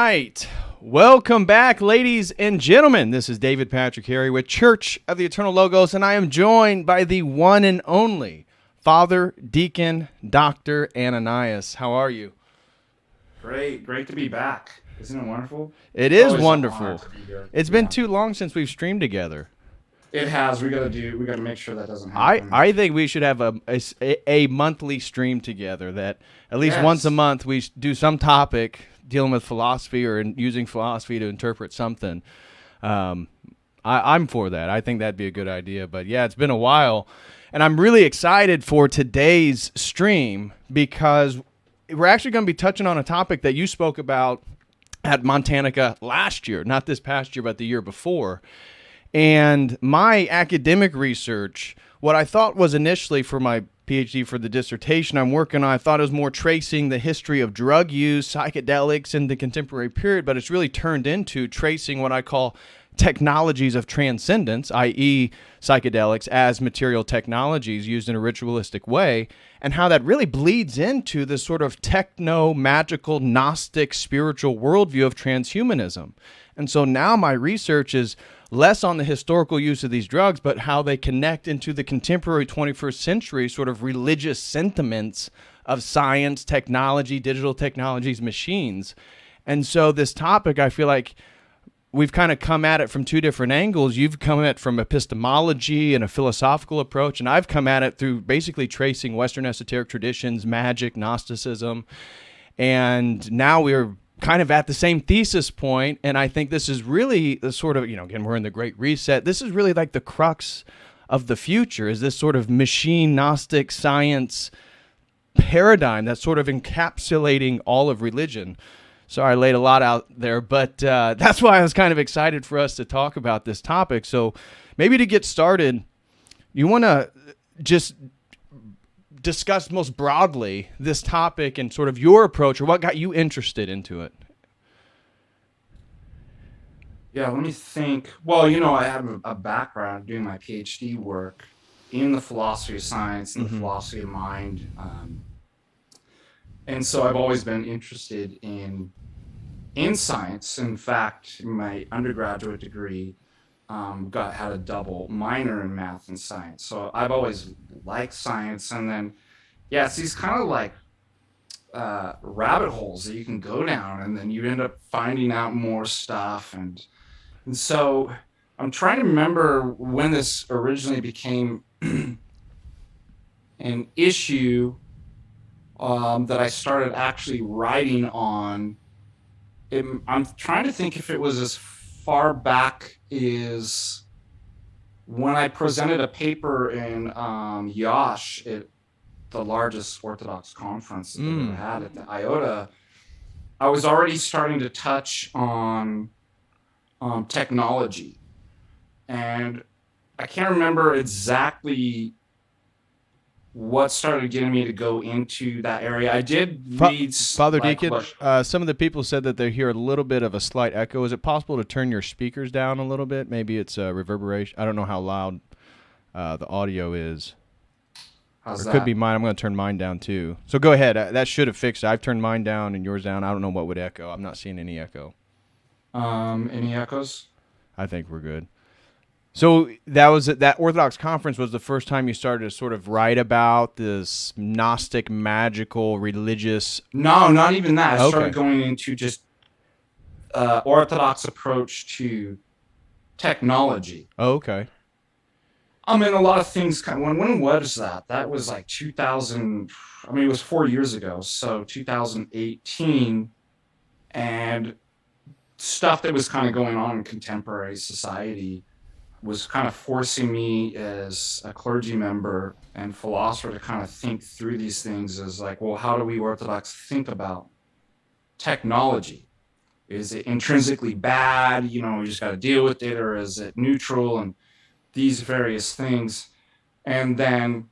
right. Welcome back, ladies and gentlemen. This is David Patrick Harry with Church of the Eternal Logos, and I am joined by the one and only Father Deacon Dr. Ananias. How are you? Great to be back. Isn't it wonderful? It is wonderful. It's been too long since we've streamed together. It has. We gotta make sure that doesn't happen. I think we should have a monthly stream together that at least once a month we do some topic dealing with philosophy or using philosophy to interpret something. I'm for that. I think that'd be a good idea. But yeah, it's been a while, and I'm really excited for today's stream because we're actually going to be touching on a topic that you spoke about at Montanica last year, not this past year, but the year before. And my academic research, what I thought was initially for my PhD for the dissertation I'm working on, I thought it was more tracing the history of drug use, psychedelics in the contemporary period, but it's really turned into tracing what I call technologies of transcendence, i.e. psychedelics as material technologies used in a ritualistic way, and how that really bleeds into this sort of techno-magical, Gnostic, spiritual worldview of transhumanism. And so now my research is less on the historical use of these drugs, but how they connect into the contemporary 21st century sort of religious sentiments of science, technology, digital technologies, machines. And so this topic, I feel like we've kind of come at it from two different angles. You've come at it from epistemology and a philosophical approach, and I've come at it through basically tracing Western esoteric traditions, magic, Gnosticism. And now we're kind of at the same thesis point, and I think this is really the sort of, again, we're in the Great Reset. This is really like the crux of the future, is this sort of machine Gnostic science paradigm that's sort of encapsulating all of religion. Sorry, I laid a lot out there, but that's why I was kind of excited for us to talk about this topic. So maybe to get started, you want to just discuss most broadly this topic and sort of your approach or what got you interested into it. Yeah, let me think. Well, I have a background doing my PhD work in the philosophy of science and the philosophy of mind. And so I've always been interested in science. In fact, my undergraduate degree had a double minor in math and science. So I've always liked science. And then, it's these kind of like rabbit holes that you can go down, and then you end up finding out more stuff. And so I'm trying to remember when this originally became an issue that I started actually writing on. I'm trying to think if it was as far back as when I presented a paper in Yash at the largest Orthodox conference that we had at the IOTA. I was already starting to touch on technology, and I can't remember exactly what started getting me to go into that area. I did read... Father Deacon, some of the people said that they hear a little bit of a slight echo. Is it possible to turn your speakers down a little bit? Maybe it's a reverberation. I don't know how loud the audio is. How's that? It could be mine. I'm going to turn mine down too. So go ahead. That should have fixed it. I've turned mine down and yours down. I don't know what would echo. I'm not seeing any echo. Any echoes? I think we're good. So that Orthodox conference was the first time you started to sort of write about this Gnostic, magical, religious... No, not even that. I started going into just Orthodox approach to technology. Oh, okay. I mean, a lot of things... When was that? That was like 2000... I mean, it was 4 years ago, so 2018. And stuff that was kind of going on in contemporary society was kind of forcing me as a clergy member and philosopher to kind of think through these things as like, well, how do we Orthodox think about technology? Is it intrinsically bad? We just got to deal with it, or is it neutral? And these various things. And then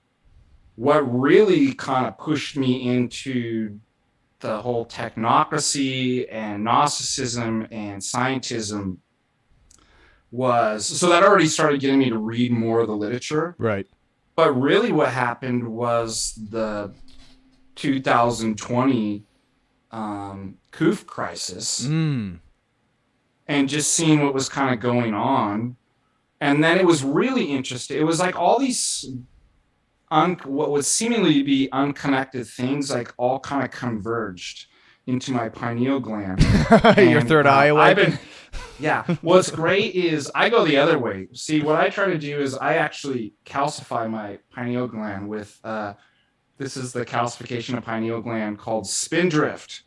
what really kind of pushed me into the whole technocracy and Gnosticism and scientism was, so that already started getting me to read more of the literature. Right. But really what happened was the 2020 COOF crisis, Mm. and just seeing what was kind of going on. And then it was really interesting. It was like all these what would seemingly be unconnected things, like all kind of converged into my pineal gland. Your third eye awakened. Yeah. What's great is I go the other way. See, what I try to do is I actually calcify my pineal gland with, this is the calcification of pineal gland called spindrift.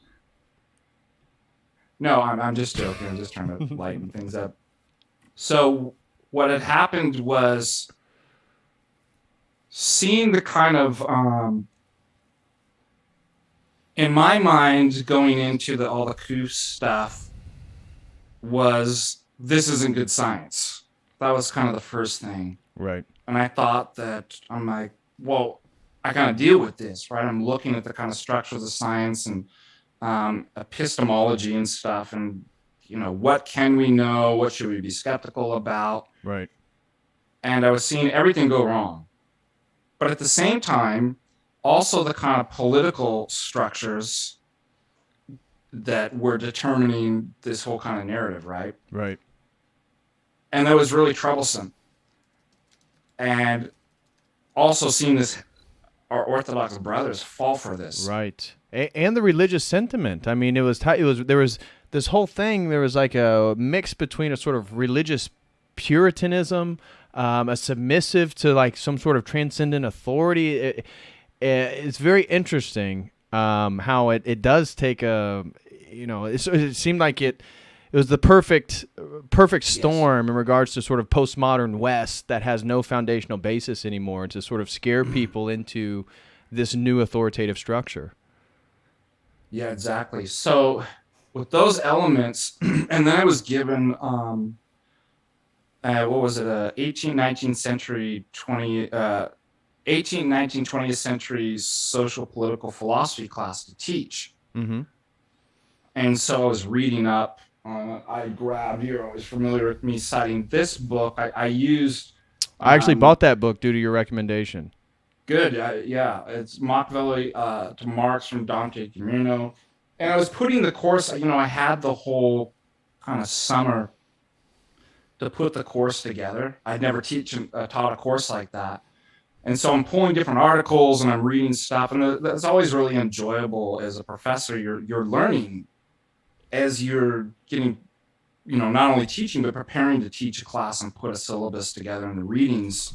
No, I'm just joking. I'm just trying to lighten things up. So what had happened was seeing the kind of, in my mind, going into all the COOF stuff was, this isn't good science. That was kind of the first thing. Right. And I thought that, I'm like, well, I kind of deal with this, right? I'm looking at the kind of structures of science and epistemology and stuff, and what can we know? What should we be skeptical about? Right. And I was seeing everything go wrong. But at the same time, also the kind of political structures that were determining this whole kind of narrative, right? Right. And that was really troublesome. And also seeing our Orthodox brothers fall for this. Right. And the religious sentiment. I mean, there was this whole thing. There was like a mix between a sort of religious Puritanism, a submissive to like some sort of transcendent authority. It's very interesting how it does take it seemed like it was the perfect storm in regards to sort of postmodern West that has no foundational basis anymore to sort of scare people into this new authoritative structure. Yeah, exactly. So with those elements, and then I was given, what was it, 18th, 19th century, 18th, 19th, 20th century social political philosophy class to teach. Mm-hmm. And so I was reading up. I grabbed, you're always familiar with me citing this book. I used... I actually bought that book due to your recommendation. Good. Yeah. It's Machiavelli to Marx from Dante Camino. And I was putting the course, I had the whole kind of summer to put the course together. I'd never taught a course like that. And so I'm pulling different articles and I'm reading stuff. And that's always really enjoyable as a professor. You're learning as you're getting, not only teaching, but preparing to teach a class and put a syllabus together and the readings.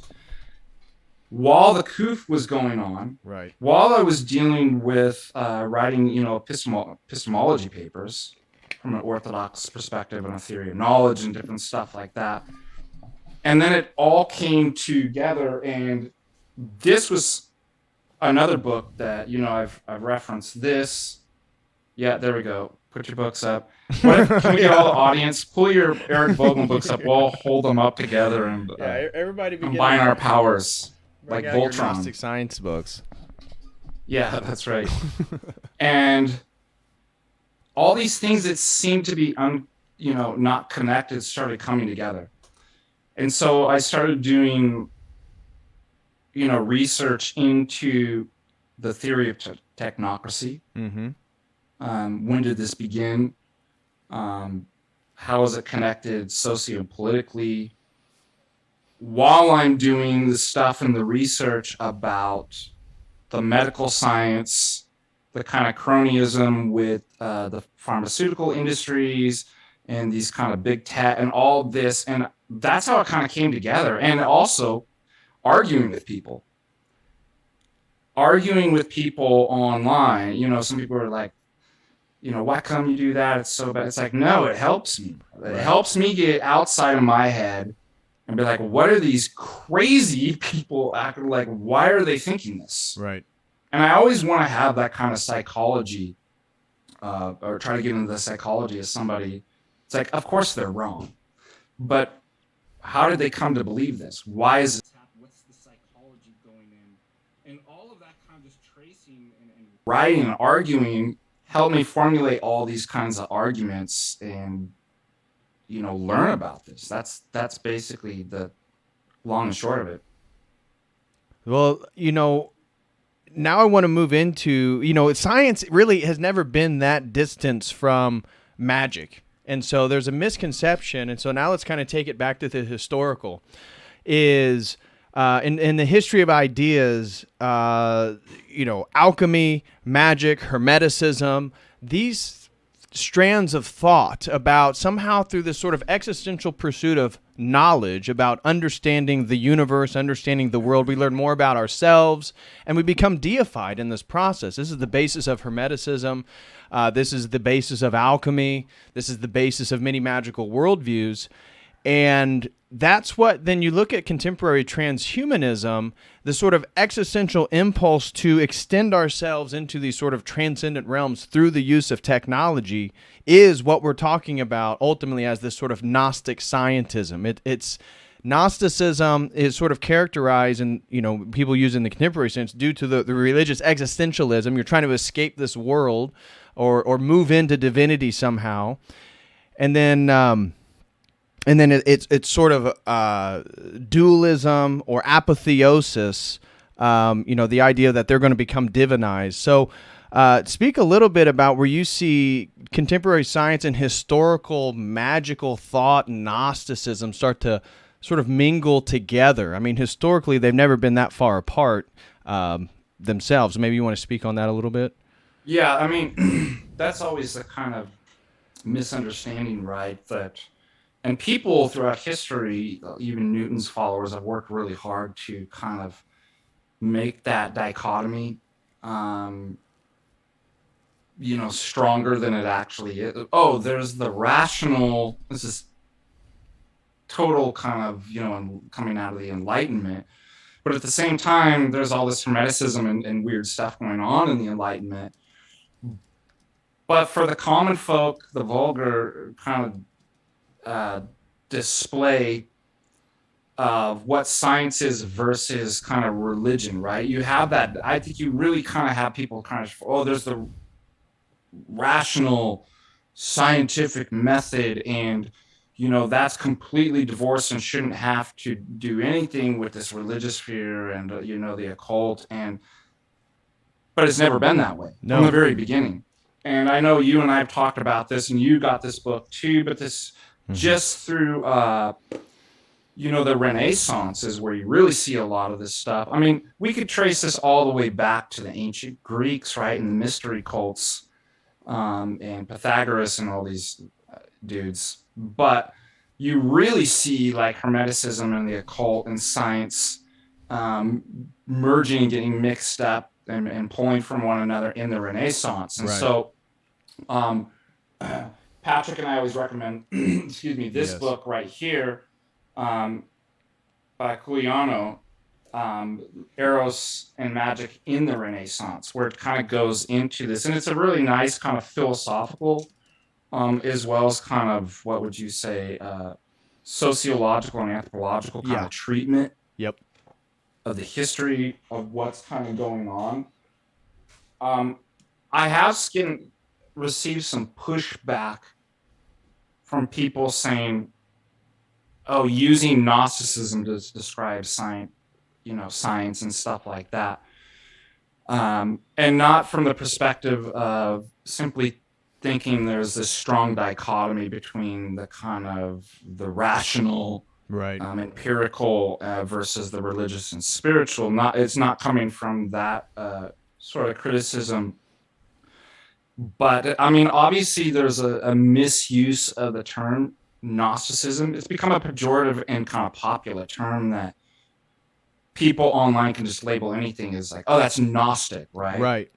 While the COOF was going on, right, while I was dealing with writing, epistemology papers from an Orthodox perspective and a theory of knowledge and different stuff like that, and then it all came together. And this was another book that I've referenced. This, yeah, there we go. Put your books up. Can we get all the audience? Pull your Eric Vogel books up. We'll hold them up together and everybody combine our powers. Like Voltron. Gnostic Science books. Yeah, that's right. And all these things that seem to be not connected started coming together. And so I started doing research into the theory of technocracy. Mm-hmm. When did this begin? How is it connected socio-politically? While I'm doing the stuff and the research about the medical science, the kind of cronyism with the pharmaceutical industries and these kind of big tech and all this, and that's how it kind of came together. And also arguing with people online. Some people are like, why come you do that? It's so bad. It's like, no, it helps me. It helps me get outside of my head and be like, what are these crazy people acting like? Why are they thinking this? Right. And I always want to have that kind of psychology, or try to get into the psychology of somebody. It's like, of course they're wrong, but how did they come to believe this? Why is it happening? What's the psychology going in? And all of that kind of just tracing and writing and arguing helped me formulate all these kinds of arguments and learn about this. That's basically the long and short of it. Well, now I want to move into, science really has never been that distance from magic. And so there's a misconception. And so now let's kind of take it back to the historical. Is in the history of ideas, alchemy, magic, hermeticism, these strands of thought about somehow through this sort of existential pursuit of knowledge about understanding the universe, understanding the world, we learn more about ourselves, and we become deified in this process. This is the basis of hermeticism. This is the basis of alchemy. This is the basis of many magical worldviews. And that's what, then you look at contemporary transhumanism, the sort of existential impulse to extend ourselves into these sort of transcendent realms through the use of technology is what we're talking about ultimately as this sort of Gnostic Scientism. It's Gnosticism is sort of characterized, and people use in the contemporary sense, due to the religious existentialism. You're trying to escape this world or move into divinity somehow. And then it's sort of dualism or apotheosis, the idea that they're going to become divinized. So speak a little bit about where you see contemporary science and historical magical thought and Gnosticism start to sort of mingle together. I mean, historically, they've never been that far apart themselves. Maybe you want to speak on that a little bit? Yeah, I mean, that's always the kind of misunderstanding, right? And people throughout history, even Newton's followers, have worked really hard to kind of make that dichotomy, stronger than it actually is. Oh, there's the rational, this is total kind of, coming out of the Enlightenment. But at the same time, there's all this hermeticism and weird stuff going on in the Enlightenment. But for the common folk, the vulgar kind of display of what science is versus kind of religion, right? You have that. I think you really kind of have people kind of, there's the rational scientific method, and that's completely divorced and shouldn't have to do anything with this religious sphere and the occult. But it's never been that way from the very beginning. And I know you and I have talked about this, and you got this book too, but this just through, the Renaissance is where you really see a lot of this stuff. I mean, we could trace this all the way back to the ancient Greeks, right? And the mystery cults, and Pythagoras and all these dudes. But you really see like Hermeticism and the occult and science merging, getting mixed up and pulling from one another in the Renaissance. And so Patrick and I always recommend, this book right here by Culiano, Eros and Magic in the Renaissance, where it kind of goes into this. And it's a really nice kind of philosophical, as well as kind of, what would you say, sociological and anthropological kind of treatment of the history of what's kind of going on. I have received some pushback from people saying, using Gnosticism to describe science, science and stuff like that. And not from the perspective of simply thinking there's this strong dichotomy between the kind of the rational, empirical versus the religious and spiritual. It's not coming from that sort of criticism. But I mean, obviously there's a misuse of the term Gnosticism. It's become a pejorative and kind of popular term that people online can just label anything as like, that's Gnostic, right? Right.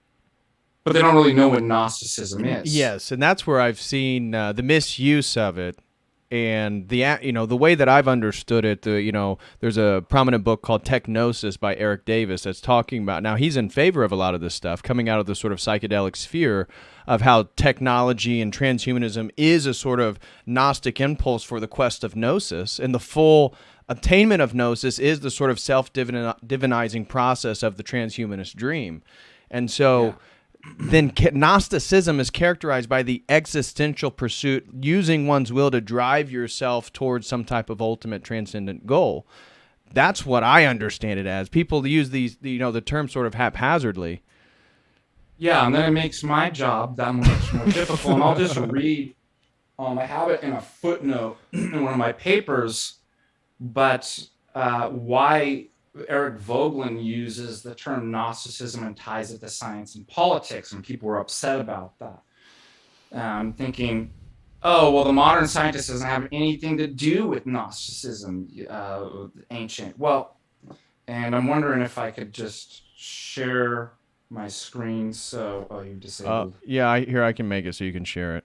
But they don't really know what Gnosticism is. Yes, and that's where I've seen the misuse of it. And the way that I've understood it, there's a prominent book called Technosis by Eric Davis that's talking about, now he's in favor of a lot of this stuff coming out of the sort of psychedelic sphere of how technology and transhumanism is a sort of Gnostic impulse for the quest of gnosis, and the full attainment of gnosis is the sort of self-divinizing process of the transhumanist dream. And so then Gnosticism is characterized by the existential pursuit, using one's will to drive yourself towards some type of ultimate transcendent goal. that's what I understand it as. People use the term sort of haphazardly. Yeah, and then it makes my job that much more difficult. And I'll just read. I have it in a footnote in one of my papers, but why Eric Voegelin uses the term Gnosticism and ties it to science and politics, and people were upset about that. Thinking, oh, well, the modern scientist doesn't have anything to do with Gnosticism, ancient. Well, and I'm wondering if I could just share my screen. So, you disabled. Yeah, I can make it so you can share it.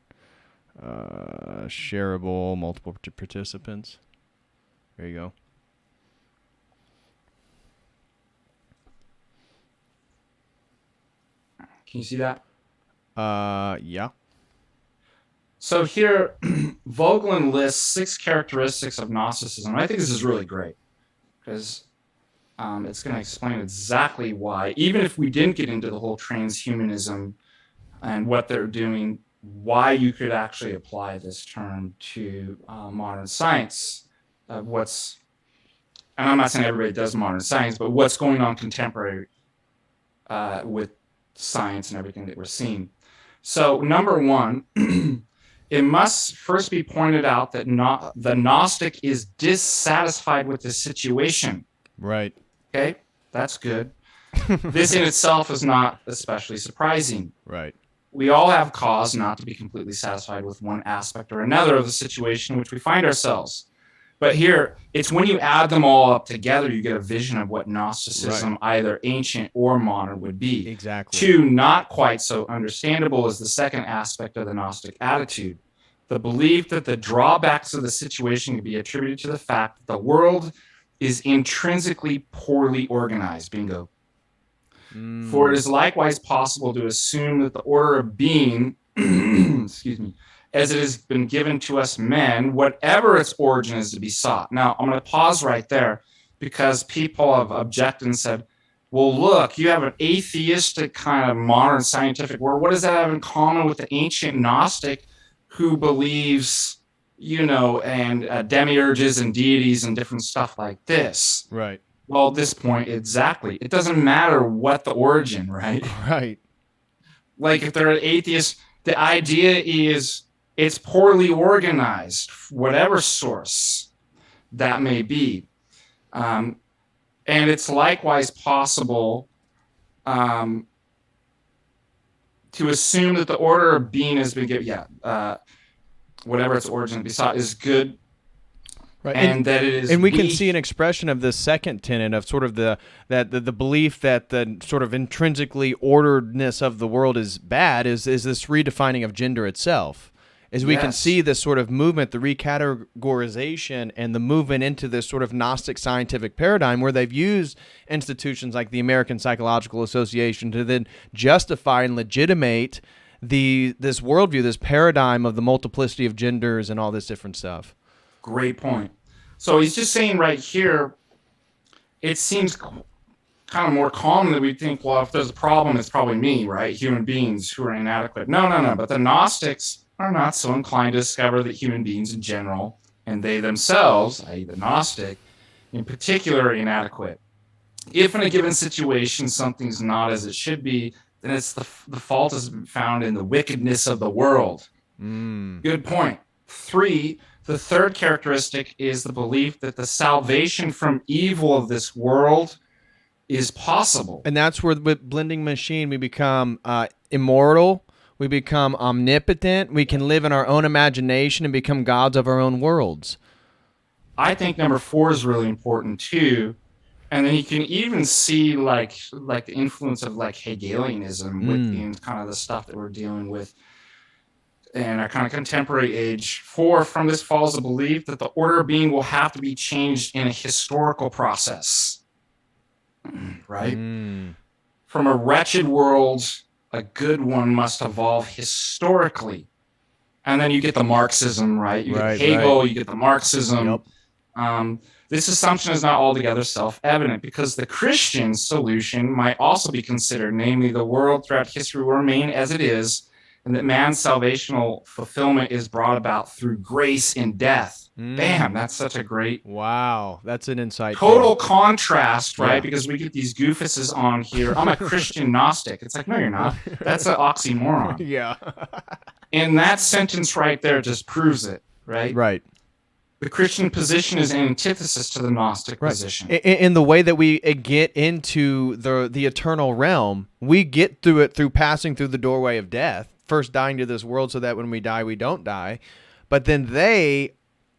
Shareable, multiple participants. There you go. Can you see that? Yeah. So here, Voegelin lists 6 characteristics of Gnosticism. I think this is really great because it's going to explain exactly why, even if we didn't get into the whole transhumanism and what they're doing, why you could actually apply this term to modern science. And I'm not saying everybody does modern science, but what's going on contemporary with science and everything that we're seeing. So number 1, it must first be pointed out that the Gnostic is dissatisfied with the situation. Right. Okay, that's good. This in itself is not especially surprising. Right. We all have cause not to be completely satisfied with one aspect or another of the situation in which we find ourselves. But here, it's when you add them all up together, you get a vision of what Gnosticism, either ancient or modern, would be. Exactly. 2, not quite so understandable, is the second aspect of the Gnostic attitude. The belief that the drawbacks of the situation can be attributed to the fact that the world is intrinsically poorly organized. Bingo. For it is likewise possible to assume that the order of being, excuse me, as it has been given to us men, whatever its origin is to be sought. Now, I'm going to pause right there because people have objected and said, well, look, you have an atheistic kind of modern scientific world. What does that have in common with the ancient Gnostic who believes, and demiurges and deities and different stuff like this? Right. Well, at this point, exactly. It doesn't matter what the origin, right? Right. Like if they're an atheist, the idea is it's poorly organized, whatever source that may be. And it's likewise possible to assume that the order of being has been given, whatever its origin be sought is good. Right. And that it is, and we can see an expression of this second tenet of sort of the belief that the sort of intrinsically orderedness of the world is bad is this redefining of gender itself. As we can see this sort of movement, the recategorization and the movement into this sort of Gnostic scientific paradigm where they've used institutions like the American Psychological Association to then justify and legitimate this worldview, this paradigm of the multiplicity of genders and all this different stuff. Great point. So he's just saying right here, it seems kind of more common that we think, well, if there's a problem, it's probably me, right? Human beings who are inadequate. No. But the Gnostics are not so inclined to discover that human beings in general, and they themselves, i.e. the Gnostic, in particular, are inadequate. If in a given situation something's not as it should be, then it's the fault is found in the wickedness of the world. Good point. 3, the third characteristic is the belief that the salvation from evil of this world is possible. And that's where with blending machine we become immortal, we become omnipotent, we can live in our own imagination and become gods of our own worlds. I think number 4 is really important too. And then you can even see like the influence of like Hegelianism within kind of the stuff that we're dealing with in our kind of contemporary age. 4, from this follows the belief that the order of being will have to be changed in a historical process. Right? From a wretched world, a good one must evolve historically. And then you get the Marxism, right? You get Hegel, you get the Marxism. Yep. This assumption is not altogether self-evident because the Christian solution might also be considered, namely the world throughout history will remain as it is, and that man's salvational fulfillment is brought about through grace in death. Bam, that's such a great... Wow, that's an insight. Total contrast, right? Because we get these goofuses on here. I'm a Christian Gnostic. It's like, no, you're not. That's an oxymoron. Yeah. And that sentence right there just proves it, right? Right. The Christian position is an antithesis to the Gnostic position. In the way that we get into the eternal realm, we get through it through passing through the doorway of death, first dying to this world so that when we die, we don't die. But then they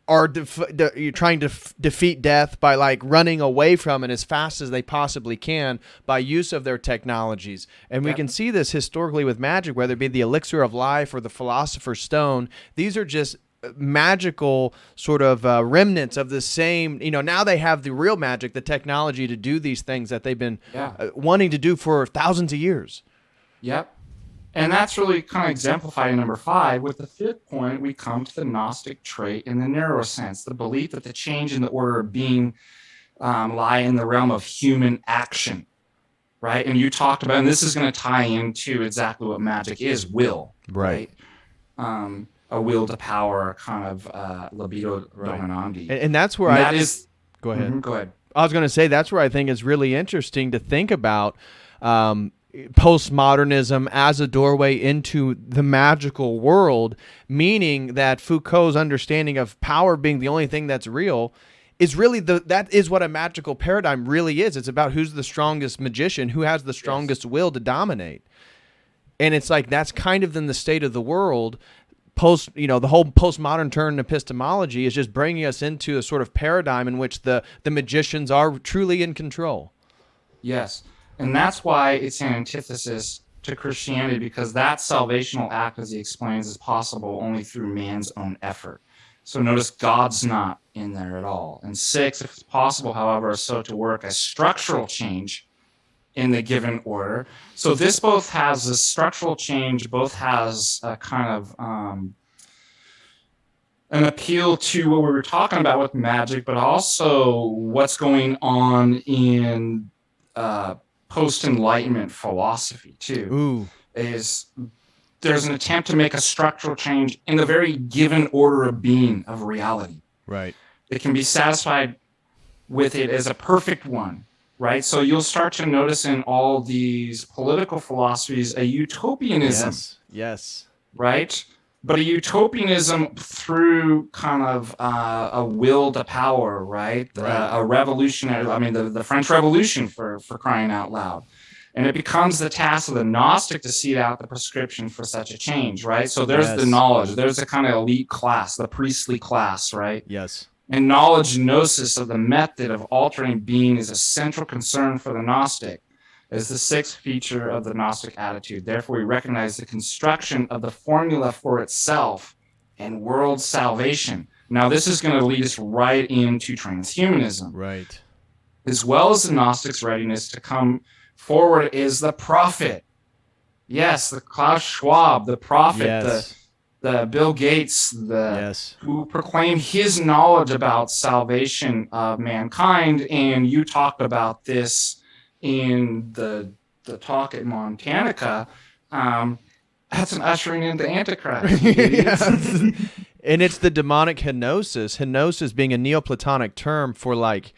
are trying to defeat death by like running away from it as fast as they possibly can by use of their technologies. And we can see this historically with magic, whether it be the elixir of life or the philosopher's stone. These are just magical sort of remnants of the same, now they have the real magic, the technology to do these things that they've been wanting to do for thousands of years. Yep. And that's really kind of exemplified in number 5. With the 5th point, we come to the Gnostic trait in the narrow sense, the belief that the change in the order of being lie in the realm of human action, right? And you talked about, and this is going to tie into exactly what magic is, will, right? A will to power, kind of libido dominandi. And that's where Go ahead. Go ahead. I was going to say that's where I think it's really interesting to think about postmodernism as a doorway into the magical world, meaning that Foucault's understanding of power being the only thing that's real is really that is what a magical paradigm really is. It's about who's the strongest magician, who has the strongest will to dominate. And it's like that's kind of in the state of the world. The whole postmodern turn in epistemology is just bringing us into a sort of paradigm in which the magicians are truly in control. Yes. And that's why it's an antithesis to Christianity, because that salvational act, as he explains, is possible only through man's own effort. So notice God's not in there at all. And 6, if it's possible, however, is so to work a structural change in the given order. So this both has a structural change, both has a kind of an appeal to what we were talking about with magic, but also what's going on in post-enlightenment philosophy too. Is there's an attempt to make a structural change in the very given order of being of reality. Right. It can be satisfied with it as a perfect one, right? So you'll start to notice in all these political philosophies a utopianism. Yes. Right? But a utopianism through kind of a will to power, right? A revolutionary, the French Revolution for crying out loud. And it becomes the task of the Gnostic to seed out the prescription for such a change, right? So there's the knowledge. There's a kind of elite class, the priestly class, right? Yes. And knowledge gnosis of the method of altering being is a central concern for the Gnostic. Is the 6th feature of the Gnostic attitude. Therefore, we recognize the construction of the formula for itself and world salvation. Now, this is going to lead us right into transhumanism. Right. As well as the Gnostic's readiness to come forward is the prophet. Yes, the Klaus Schwab, the prophet, the Bill Gates, who proclaimed his knowledge about salvation of mankind. And you talked about this in the talk at Montanica. That's an ushering into Antichrist. And it's the demonic henosis. Henosis being a Neoplatonic term for like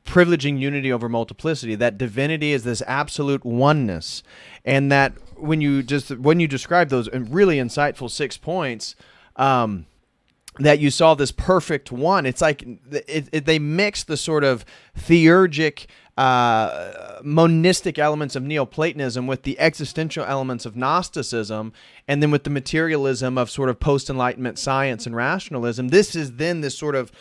privileging unity over multiplicity. That divinity is this absolute oneness, and that when you describe those really insightful 6 points, that you saw this perfect one. It's like they mix the sort of theurgic, monistic elements of Neoplatonism with the existential elements of Gnosticism, and then with the materialism of sort of post-Enlightenment science and rationalism. This is then this sort of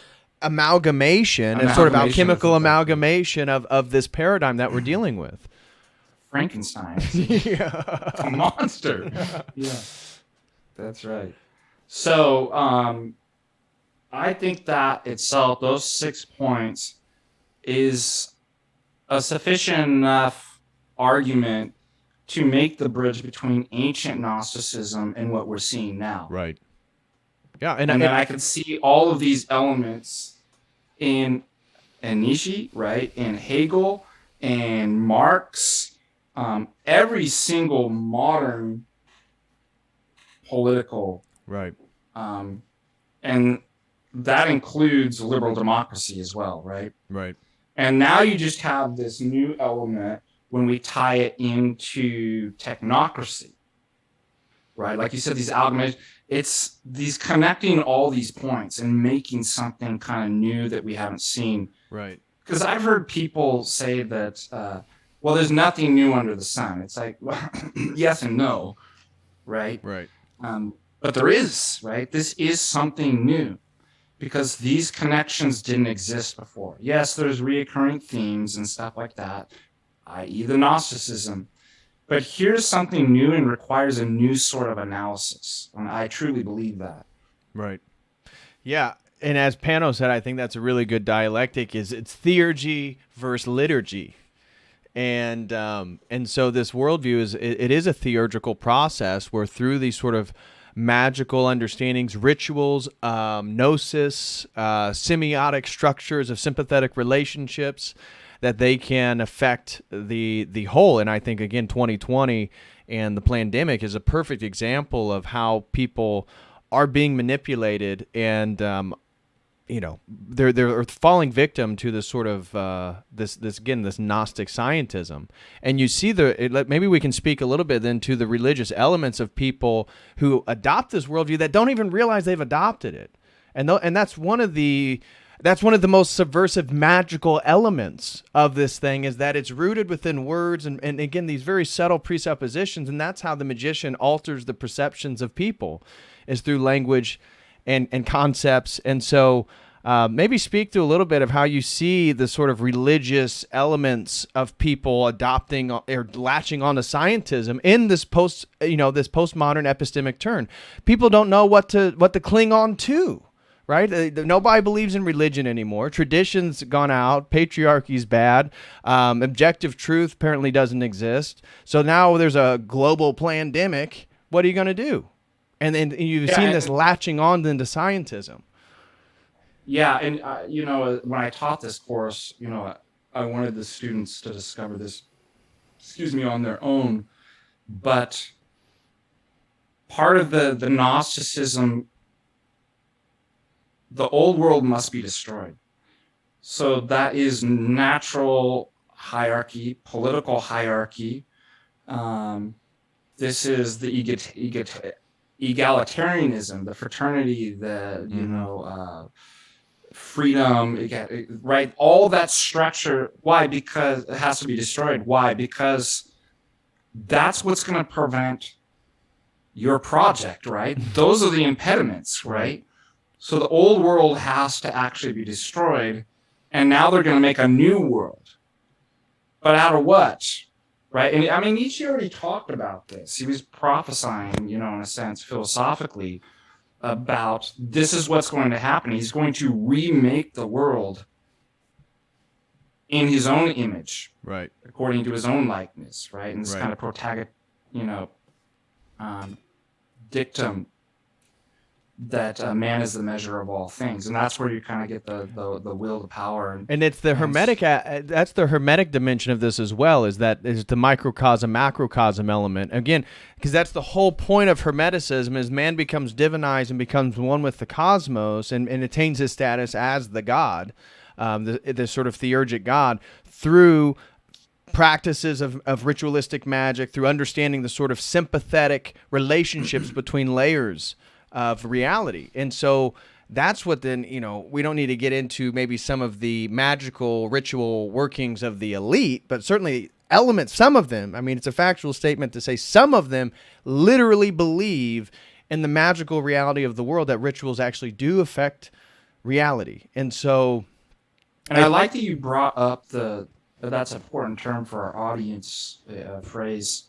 amalgamation and sort of alchemical amalgamation of this paradigm that we're dealing with. Frankenstein. A monster. Yeah. That's right. So I think that itself, those 6 points, is a sufficient enough argument to make the bridge between ancient Gnosticism and what we're seeing now. Right. Yeah, and then I can see all of these elements in Nietzsche, right, in Hegel, and Marx, every single modern political, right, and that includes liberal democracy as well, right? Right. And now you just have this new element when we tie it into technocracy, right? Like you said, these algorithms, it's these connecting all these points and making something kind of new that we haven't seen. Right. Because I've heard people say that, well, there's nothing new under the sun. It's like, well, yes and no, right? Right. But there is, right? This is something new because these connections didn't exist before. Yes, there's reoccurring themes and stuff like that, i.e. the Gnosticism. But here's something new and requires a new sort of analysis. And I truly believe that. Right. Yeah. And as Pano said, I think that's a really good dialectic, is it's theurgy versus liturgy. And so this worldview it is a theurgical process where through these sort of magical understandings, rituals, gnosis, semiotic structures of sympathetic relationships, that they can affect the whole. And I think, again, 2020 and the pandemic is a perfect example of how people are being manipulated, and they're falling victim to this sort of this Gnostic Scientism. And you see maybe we can speak a little bit then to the religious elements of people who adopt this worldview that don't even realize they've adopted it, and that's one of the most subversive magical elements of this thing, is that it's rooted within words and again, these very subtle presuppositions. And that's how the magician alters the perceptions of people, is through language and concepts. And so maybe speak to a little bit of how you see the sort of religious elements of people adopting or latching onto scientism in this postmodern epistemic turn. People don't know what to cling on to. Right? Nobody believes in religion anymore. Tradition's gone out. Patriarchy's bad. Objective truth apparently doesn't exist. So now there's a global pandemic. What are you going to do? And then you've seen this latching on into scientism. Yeah, and when I taught this course, I wanted the students to discover this, on their own. But part of the Gnosticism, the old world must be destroyed. So that is natural hierarchy, political hierarchy. This is the egalitarianism, the fraternity, the freedom, right? All that structure. Why? Because it has to be destroyed. Why? Because that's what's going to prevent your project, right? Those are the impediments, right? So the old world has to actually be destroyed, and now they're going to make a new world. But out of what? Right? And I mean, Nietzsche already talked about this. He was prophesying, in a sense, philosophically, about this is what's going to happen. He's going to remake the world in his own image, right, according to his own likeness, right? And this kind of protagonist, dictum that man is the measure of all things, and that's where you kind of get the will, the power, and it's the hermetic. That's the hermetic dimension of this as well. Is the microcosm, macrocosm element again? Because that's the whole point of Hermeticism: is man becomes divinized and becomes one with the cosmos, and attains his status as the God, the sort of theurgic God, through practices of ritualistic magic, through understanding the sort of sympathetic relationships between layers of reality. And so that's what then, we don't need to get into maybe some of the magical ritual workings of the elite, but certainly elements, some of them, I mean, it's a factual statement to say some of them literally believe in the magical reality of the world, that rituals actually do affect reality. And so... And I like that you brought up that's an important term for our audience, phrase,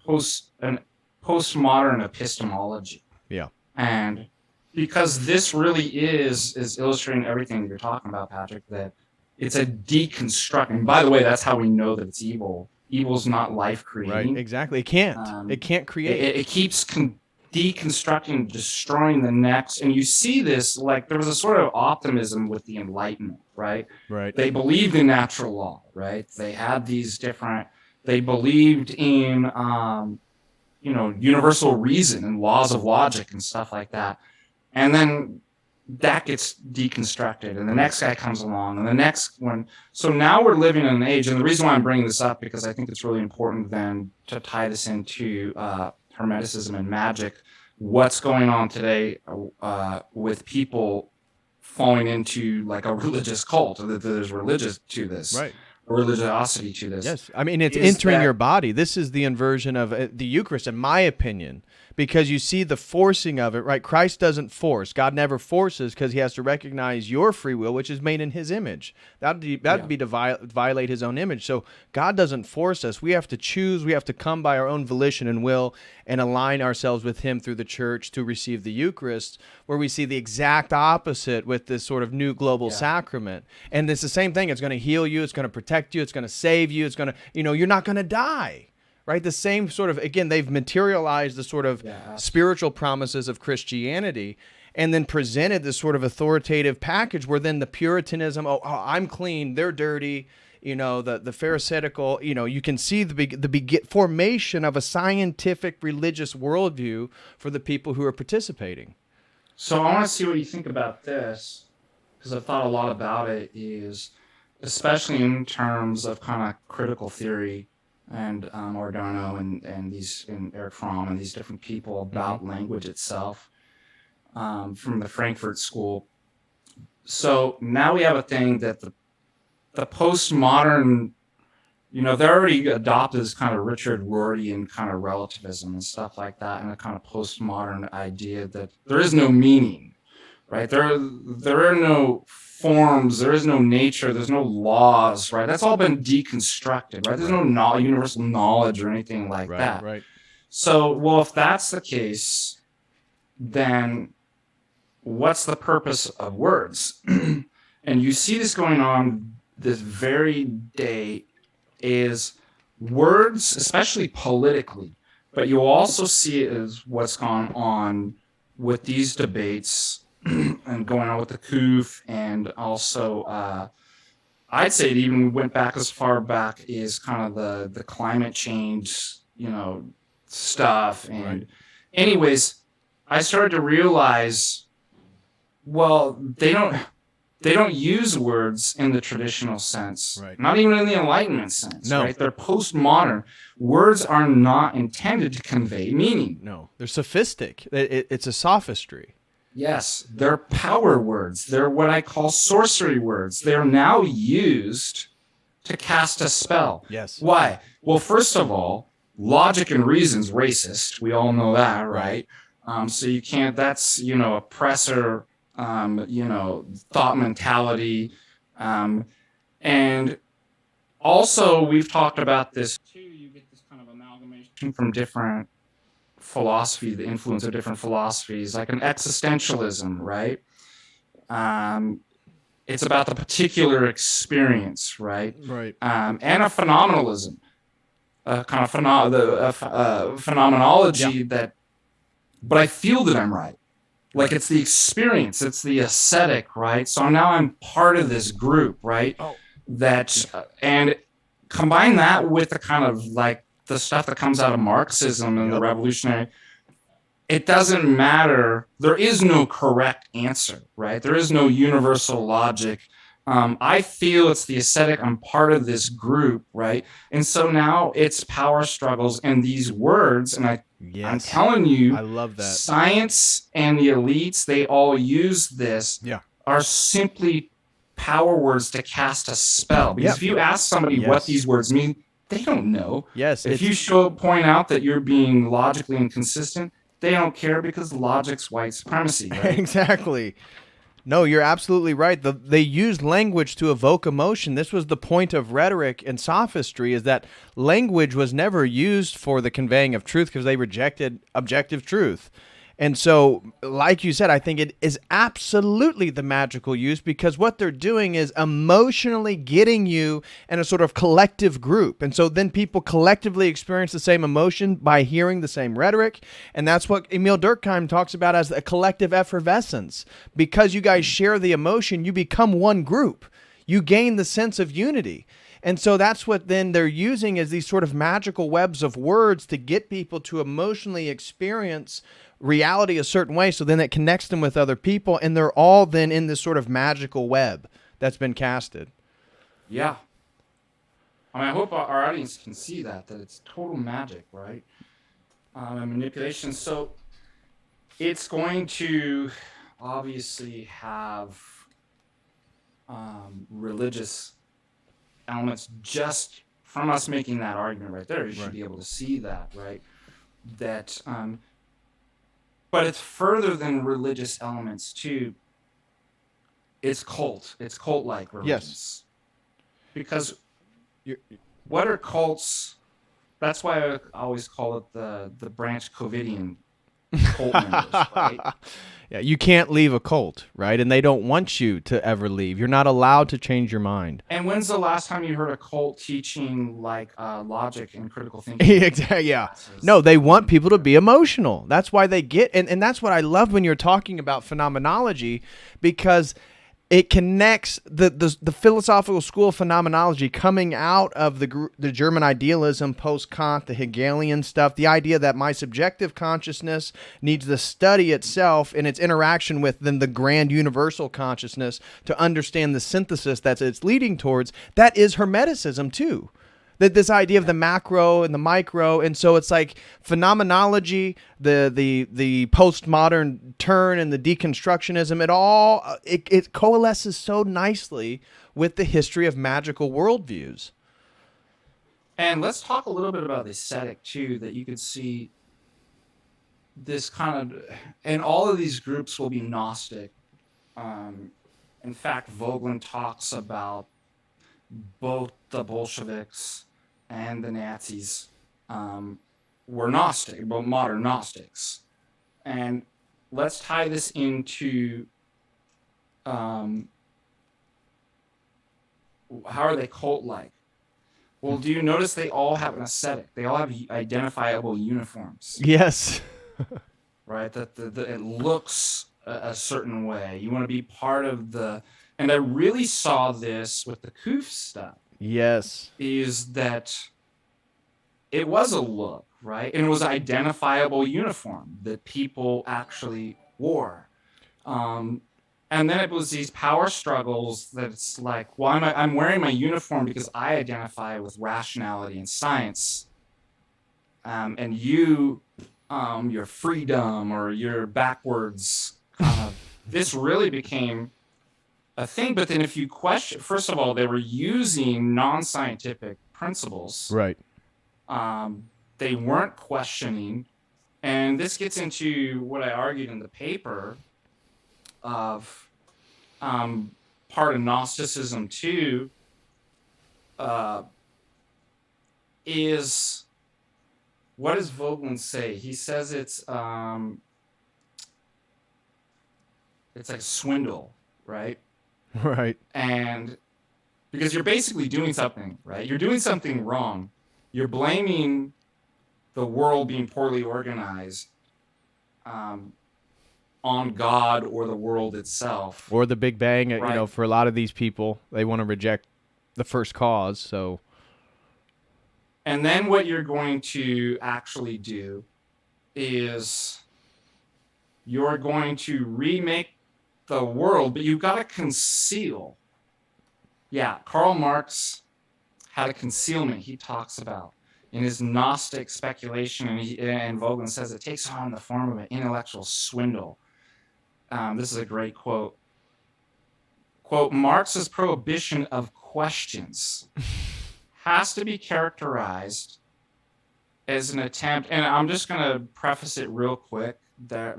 postmodern epistemology. Yeah. And because this really is illustrating everything you're talking about, Patrick, that it's a deconstruct. And by the way, that's how we know that it's evil. Evil's not life creating. Right, exactly. It can't create. It keeps deconstructing, destroying the next. And you see this, like, there was a sort of optimism with the Enlightenment, right? Right. They believed in natural law, right? They had these they believed in, universal reason and laws of logic and stuff like that. And then that gets deconstructed, and the next guy comes along, and the next one. So now we're living in an age, and the reason why I'm bringing this up, because I think it's really important then to tie this into Hermeticism and magic. What's going on today with people falling into like a religious cult, that there's religious to this, right? Religiosity to this. Yes, I mean, it's entering your body. This is the inversion of the Eucharist, in my opinion, because you see the forcing of it, right? Christ doesn't force. God never forces, because he has to recognize your free will, which is made in his image. That'd be to violate his own image. So God doesn't force us. We have to choose. We have to come by our own volition and will and align ourselves with him through the church to receive the Eucharist, where we see the exact opposite with this sort of new global sacrament. And it's the same thing. It's going to heal you. It's going to protect you. It's going to save you. It's going to, you're not going to die. Right? The same sort of, again, they've materialized the sort of spiritual promises of Christianity and then presented this sort of authoritative package where then the Puritanism, I'm clean, they're dirty, the Pharisaical, you can see the formation of a scientific religious worldview for the people who are participating. So I want to see what you think about this, because I've thought a lot about it, is especially in terms of kind of critical theory, and Adorno and Eric Fromm and these different people about language itself, from the Frankfurt School. So now we have a thing that the postmodern, they're already adopted this kind of Richard Rorty kind of relativism and stuff like that, and a kind of postmodern idea that there is no meaning, right? There are no forms, there is no nature, there's no laws, right? That's all been deconstructed, right? There's no universal knowledge or anything like that. Right. So, well, if that's the case, then what's the purpose of words? And you see this going on this very day, is words, especially politically, but you'll also see it as what's gone on with these debates and going on with the COOF, and also I'd say it even went back as far back as kind of the climate change, stuff. And anyways, I started to realize, well, they don't use words in the traditional sense, not even in the Enlightenment sense, right? They're postmodern. Words are not intended to convey meaning. No, they're sophistic. It's a sophistry. Yes, they're power words. They're what I call sorcery words. They're now used to cast a spell. Yes. Why? Well, first of all, logic and reason's racist. We all know that, right? So you can't, that's, oppressor, thought mentality. And also, we've talked about this too. You get this kind of amalgamation from different philosophy, the influence of different philosophies, like an existentialism, right? It's about the particular experience, right? And a phenomenalism, kind of phenomenology that, but I feel that I'm right. Like it's the experience, it's the aesthetic, right? So now I'm part of this group, right? And combine that with the kind of like the stuff that comes out of Marxism and the revolutionary, it doesn't matter. There is no correct answer, right? There is no universal logic. I feel it's the aesthetic. I'm part of this group, right? And so now it's power struggles and these words. And I'm telling you, I love that. Science and the elites, they all use this, are simply power words to cast a spell. Because if you ask somebody what these words mean, they don't know. Yes. If you point out that you're being logically inconsistent, they don't care because logic's white supremacy, right? Exactly. No, you're absolutely right. They used language to evoke emotion. This was the point of rhetoric and sophistry, is that language was never used for the conveying of truth because they rejected objective truth. And so, like you said, I think it is absolutely the magical use, because what they're doing is emotionally getting you in a sort of collective group. And so then people collectively experience the same emotion by hearing the same rhetoric. And that's what Emil Durkheim talks about as a collective effervescence. Because you guys share the emotion, you become one group. You gain the sense of unity. And so that's what then they're using as these sort of magical webs of words to get people to emotionally experience reality a certain way. So then it connects them with other people, and they're all then in this sort of magical web that's been casted. Yeah. I mean, I hope our audience can see that it's total magic, right? And manipulation. So it's going to obviously have religious elements just from us making that argument right there. You should be able to see that, right? That, but it's further than religious elements too. It's cult-like religions. Yes. Because what are cults? That's why I always call it the branch Covidian cult members, right? Yeah, you can't leave a cult, right? And they don't want you to ever leave. You're not allowed to change your mind. And when's the last time you heard a cult teaching like logic and critical thinking? Exactly. Yeah. No, they want people to be emotional. That's why they get, and that's what I love when you're talking about phenomenology, because it connects the philosophical school of phenomenology coming out of the German idealism, post-Kant, the Hegelian stuff, the idea that my subjective consciousness needs to study itself in its interaction with then the grand universal consciousness to understand the synthesis that it's leading towards. That is Hermeticism too. This idea of the macro and the micro, and so it's like phenomenology, the postmodern turn and the deconstructionism. It coalesces so nicely with the history of magical worldviews. And let's talk a little bit about the aesthetic too. That you could see this kind of, and all of these groups will be Gnostic. In fact, Vogelin talks about both the Bolsheviks and the Nazis were Gnostic, but modern Gnostics. And let's tie this into how are they cult-like? Well, do you notice they all have an aesthetic? They all have identifiable uniforms. Yes. Right? That it looks a certain way. You want to be part of the... And I really saw this with the Koof stuff. Yes. Is that it was a look, right? And it was an identifiable uniform that people actually wore. And then it was these power struggles that it's like, well, I'm wearing my uniform because I identify with rationality and science. And you, your freedom or your backwards kind of, this really became a thing. But then if you question, first of all, they were using non-scientific principles. Right. They weren't questioning. And this gets into what I argued in the paper of part of Gnosticism too, is, what does Vogelin say? He says it's like a swindle, right? Right. And because you're basically doing something, right? You're doing something wrong. You're blaming the world being poorly organized on God or the world itself. Or the Big Bang. Right. You know, for a lot of these people, they want to reject the first cause. So. And then what you're going to actually do is you're going to remake the world, but you've got to conceal. Yeah, Karl Marx had a concealment he talks about in his Gnostic speculation, and Vogelin says it takes on the form of an intellectual swindle. This is a great quote. Quote, Marx's prohibition of questions has to be characterized as an attempt, and I'm just going to preface it real quick, that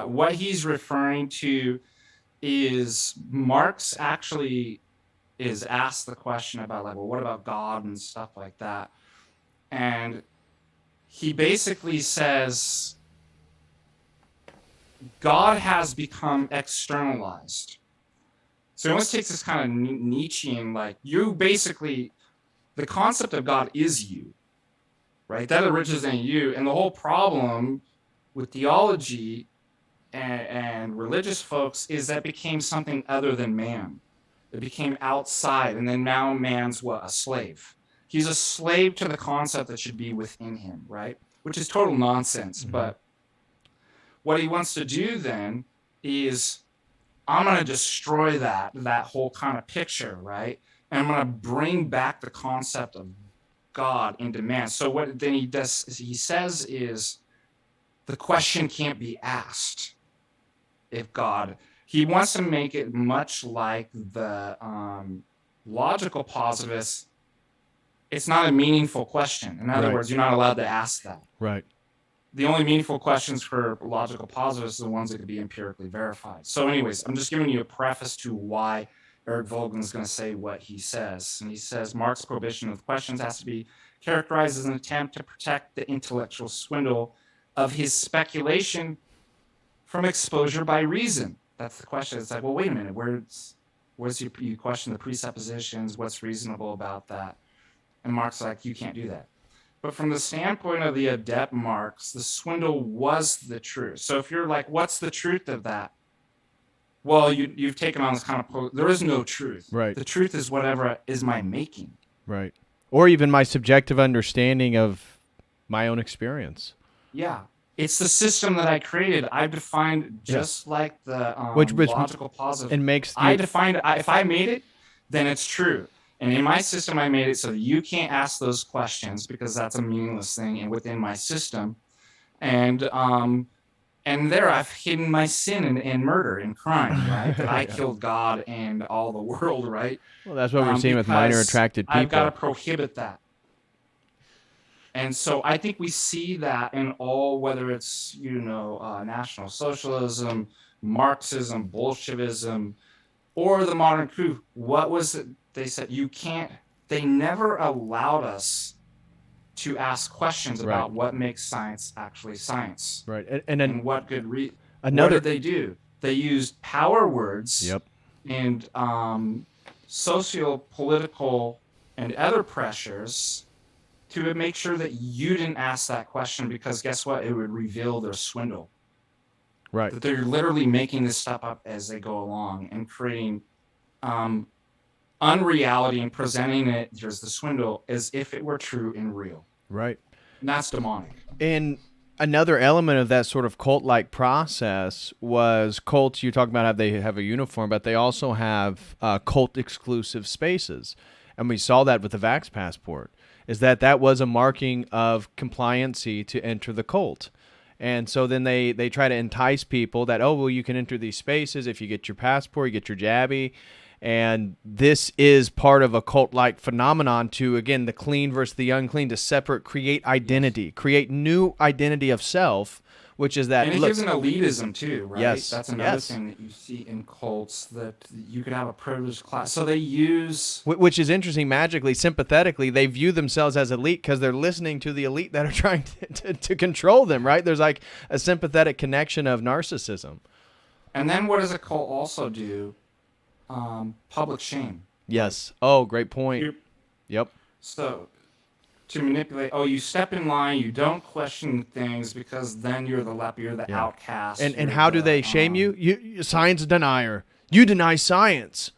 what he's referring to is Marx actually is asked the question about, like, well, what about God and stuff like that? And he basically says God has become externalized. So he almost takes this kind of Nietzschean, like, you basically, the concept of God is you, right? That originates in you. And the whole problem with theology and religious folks is that it became something other than man. It became outside, and then now man's what? A slave. He's a slave to the concept that should be within him, right? Which is total nonsense. Mm-hmm. But what he wants to do then is, I'm going to destroy that whole kind of picture, right? And I'm going to bring back the concept of God into man. So what then he does, he says is, the question can't be asked if God. He wants to make it much like the logical positivists. It's not a meaningful question. In other words, you're not allowed to ask that. Right. The only meaningful questions for logical positivists are the ones that can be empirically verified. So anyways, I'm just giving you a preface to why Eric Voegelin is going to say what he says. And he says, Marx's prohibition of questions has to be characterized as an attempt to protect the intellectual swindle of his speculation from exposure by reason. That's the question. It's like, well, wait a minute. Where's you question the presuppositions? What's reasonable about that? And Marx is like, you can't do that. But from the standpoint of the adept Marx, the swindle was the truth. So if you're like, what's the truth of that? Well, you've taken on this kind of, there is no truth. Right. The truth is whatever is my making. Right. Or even my subjective understanding of my own experience. Yeah. It's the system that I created. I've defined just like the which logical positive. And makes I defined, if I made it, then it's true. And in my system, I made it so that you can't ask those questions because that's a meaningless thing and within my system. And there I've hidden my sin and murder and crime, right? That I killed God and all the world, right? Well, that's what we're seeing with minor attracted people. I've got to prohibit that. And so I think we see that in all, whether it's, National Socialism, Marxism, Bolshevism, or the modern coup. What was it? They said, they never allowed us to ask questions about what makes science actually science. Right. And what good what did they do? They used power words and socio-political and other pressures to make sure that you didn't ask that question, because guess what? It would reveal their swindle. Right. That they're literally making this stuff up as they go along and creating unreality and presenting it as the swindle as if it were true and real. Right. And that's demonic. And another element of that sort of cult-like process was cults. You talk about how they have a uniform, but they also have cult-exclusive spaces. And we saw that with the Vax Passport, is that was a marking of compliancy to enter the cult. And so then they try to entice people that, you can enter these spaces if you get your passport, you get your jabby. And this is part of a cult-like phenomenon to, again, the clean versus the unclean, to create identity, create new identity of self, which is that. And it gives an elitism too, right? Yes. That's another thing that you see in cults, that you could have a privileged class. So they use. Which is interesting, magically, sympathetically, they view themselves as elite because they're listening to the elite that are trying to control them, right? There's like a sympathetic connection of narcissism. And then what does a cult also do? Public shame. Yes. Oh, great point. Yep. So to manipulate, you step in line, you don't question things because then you're the leper, you're the outcast. And how do they shame you? You science denier. You deny science.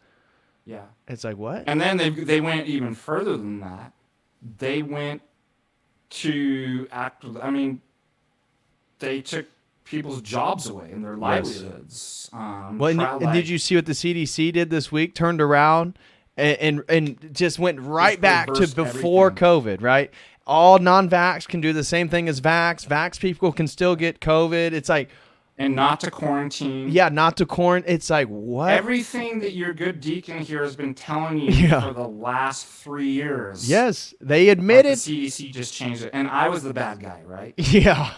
Yeah. It's like, what? And then they went even further than that. They went to they took people's jobs away and their livelihoods. And did you see what the CDC did this week? Turned around and just went right back to before COVID, right? All non-vax can do the same thing as vax. Vax people can still get COVID. It's like, and not to quarantine. Yeah, not to quarantine. It's like, what? Everything that your good deacon here has been telling you for the last 3 years. Yes, they admitted. The CDC just changed it, and I was the bad guy, right? Yeah.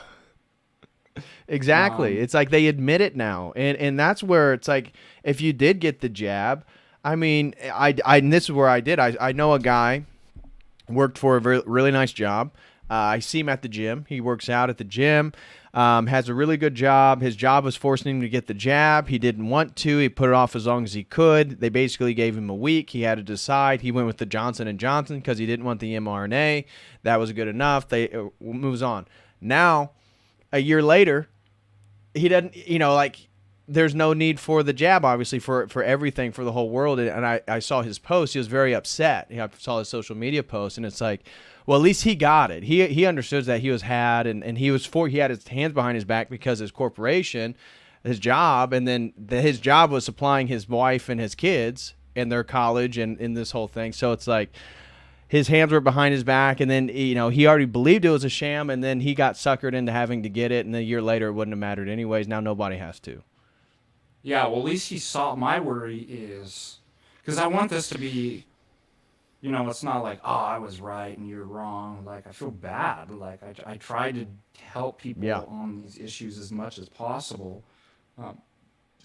Exactly. It's like they admit it now. And that's where it's like, if you did get the jab, and this is where I did. I know a guy, worked for a really nice job. I see him at the gym. He works out at the gym, has a really good job. His job was forcing him to get the jab. He didn't want to. He put it off as long as he could. They basically gave him a week. He had to decide. He went with the Johnson & Johnson because he didn't want the mRNA. That was good enough. They moves on. Now, a year later, he doesn't, there's no need for the jab, obviously, for everything, for the whole world. And I saw his post. He was very upset. I saw his social media post, and it's like, well, at least he got it. He understood that he was had, and he had his hands behind his back because his corporation, his job, and then his job was supplying his wife and his kids and their college and in this whole thing. So it's like his hands were behind his back, and then he already believed it was a sham, and then he got suckered into having to get it, and a year later it wouldn't have mattered anyways. Now nobody has to. Yeah, well, at least he saw. My worry is because I want this to be, it's not like, oh, I was right and you're wrong. Like, I feel bad. Like, I try to help people on these issues as much as possible.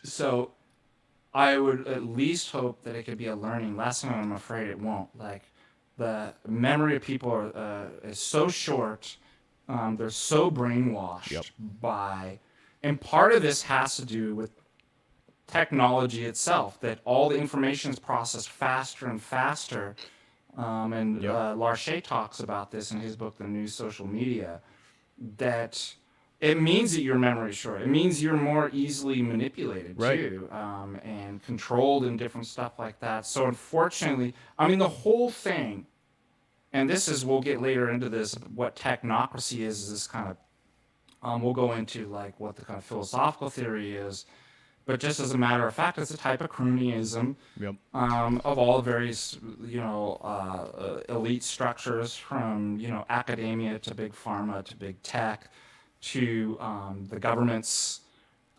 So I would at least hope that it could be a learning lesson, and I'm afraid it won't. Like, the memory of people is so short. They're so brainwashed by, and part of this has to do with technology itself, that all the information is processed faster and faster. Larche talks about this in his book, The New Social Media, that it means that your memory is short. It means you're more easily manipulated too, and controlled and different stuff like that. So unfortunately, the whole thing, and this is, we'll get later into this, what technocracy is this kind of, we'll go into like what the kind of philosophical theory is. But just as a matter of fact, it's a type of cronyism of all the various, elite structures, from, academia to big pharma to big tech to the governments,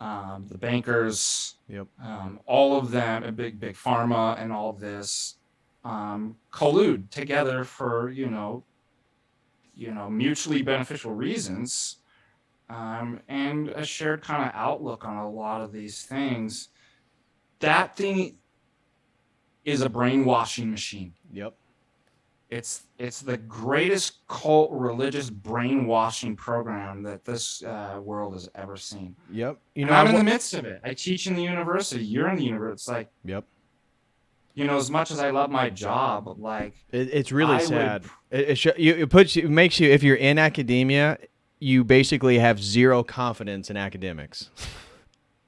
the bankers, all of them, and big pharma and all of this collude together for, mutually beneficial reasons. And a shared kind of outlook on a lot of these things. That thing is a brainwashing machine. Yep. It's the greatest cult religious brainwashing program that this world has ever seen. Yep. I'm in the midst of it. I teach in the university. You're in the university. It's like, as much as I love my job, like it's really sad. It makes you, if you're in academia, you basically have zero confidence in academics.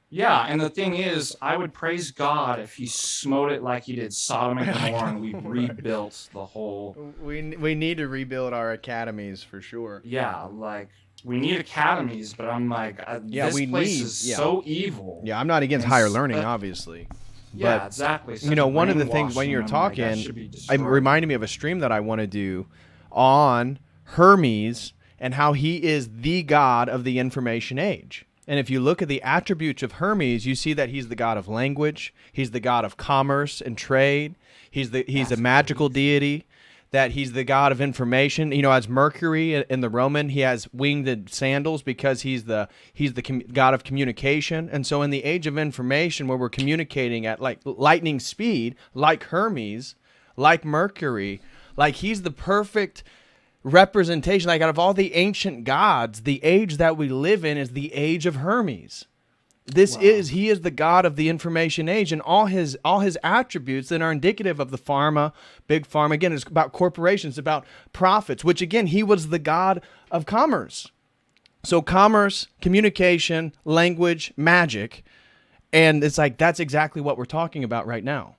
Yeah, and the thing is, I would praise God if he smote it like he did Sodom and Gomorrah, and we rebuilt the whole... We need to rebuild our academies for sure. Yeah, like, we need academies, but I'm like, this place is so evil. Yeah, I'm not against higher learning, obviously. Yeah, but, exactly. One of the things when you're talking, it reminded me of a stream that I want to do on Hermes, and how he is the god of the information age. And if you look at the attributes of Hermes, you see that he's the god of language, he's the god of commerce and trade, he's a magical deity, that he's the god of information. As Mercury in the Roman, he has winged sandals because he's the god of communication. And so in the age of information, where we're communicating at like lightning speed, like Hermes, like Mercury, like he's the perfect representation. Like, out of all the ancient gods, the age that we live in is the age of Hermes. He is the god of the information age, and all his attributes that are indicative of the big pharma. Again, it's about corporations, about profits, which again, he was the god of commerce. So commerce, communication, language, magic, and it's like, that's exactly what we're talking about right now.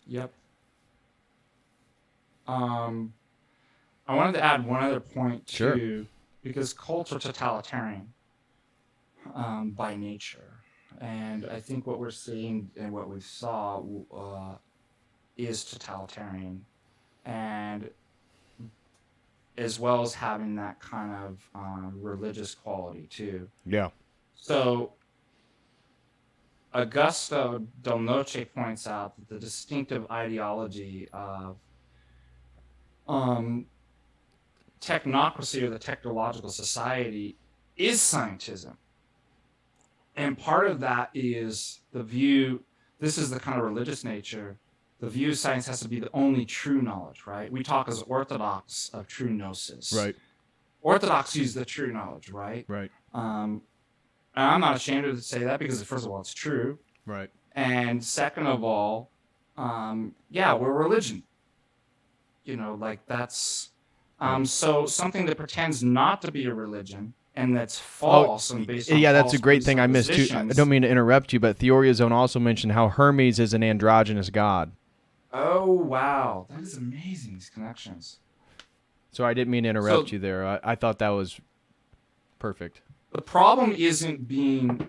Yep. I wanted to add one other point too, because cults are totalitarian by nature, and I think what we're seeing and what we saw is totalitarian, and as well as having that kind of religious quality too. Yeah. So Augusto Del Noce points out that the distinctive ideology of technocracy, or the technological society, is scientism. And part of that is the view, this is the kind of religious nature, the view of science has to be the only true knowledge, right? We talk as orthodox of true gnosis. Right. Orthodox use the true knowledge, right? Right. And I'm not ashamed to say that, because first of all, it's true. Right. And second of all, we're religion. Like that's, so something that pretends not to be a religion and that's false and based on yeah, that's false a great thing I missed too. I don't mean to interrupt you, but Theoria Zone also mentioned how Hermes is an androgynous god. Oh, wow. That is amazing, these connections. So I didn't mean to interrupt you there. I thought that was perfect. The problem isn't being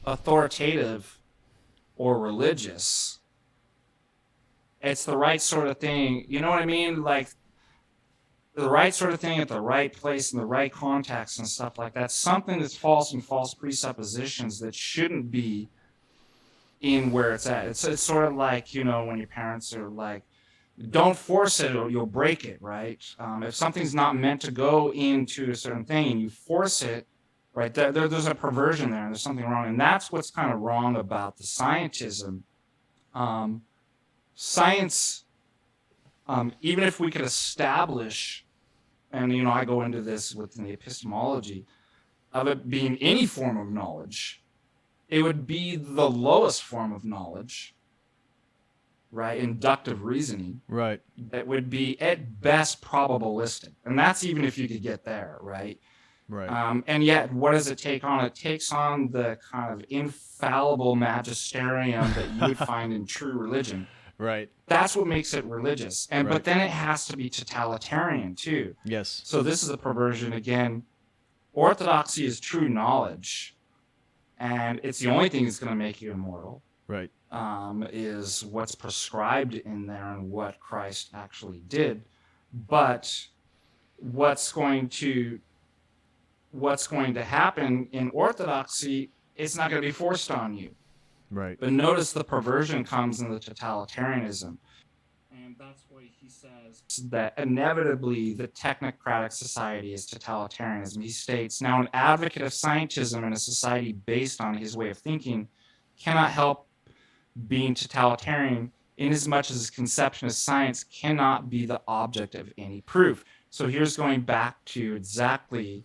authoritative or religious. It's the right sort of thing. You know what I mean? Like, the right sort of thing at the right place in the right context and stuff like that. Something that's false and false presuppositions that shouldn't be in where it's at. It's sort of like, you know, when your parents are like, don't force it or you'll break it, right? If something's not meant to go into a certain thing and you force it, right, there's a perversion there and there's something wrong. And that's what's kind of wrong about the scientism. Science, even if we could establish, and, you know, I go into this within the epistemology of it being any form of knowledge, it would be the lowest form of knowledge, right? Inductive reasoning. Right. It would be at best probabilistic. And that's even if you could get there, right? Right. And yet, what does it take on? It takes on the kind of infallible magisterium that you would find in true religion. Right. That's what makes it religious. And Right. But then it has to be totalitarian too. Yes. So this is a perversion again. Orthodoxy is true knowledge, and it's the only thing that's going to make you immortal. Right. Is what's prescribed in there and what Christ actually did. But what's going to happen in Orthodoxy, it's not going to be forced on you. Right. But notice the perversion comes in the totalitarianism. And that's why he says that inevitably the technocratic society is totalitarianism. He states, now an advocate of scientism in a society based on his way of thinking cannot help being totalitarian inasmuch as his conception of science cannot be the object of any proof. So here's going back to exactly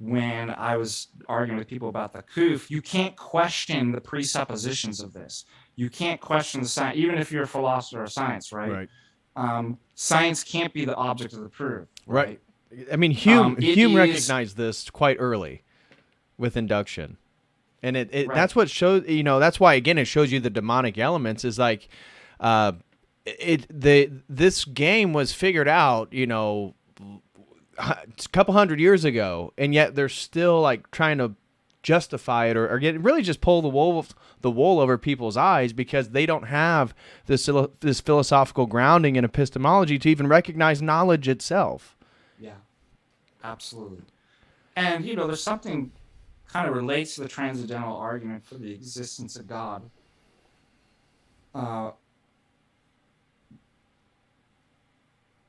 when I was arguing with people about the COOF. You can't question the presuppositions of this. You can't question the science, even if you're a philosopher of science, right? Right. Science can't be the object of the proof. Right. I mean, Hume recognized this quite early with induction. And it Right. That's what shows, you know, that's why, again, it shows you the demonic elements is like, this game was figured out, you know, a couple hundred years ago, and yet they're still like trying to justify it or get really just pull the wool over people's eyes because they don't have this philosophical grounding in epistemology to even recognize knowledge itself. Yeah, absolutely. And, you know, there's something kind of relates to the transcendental argument for the existence of God.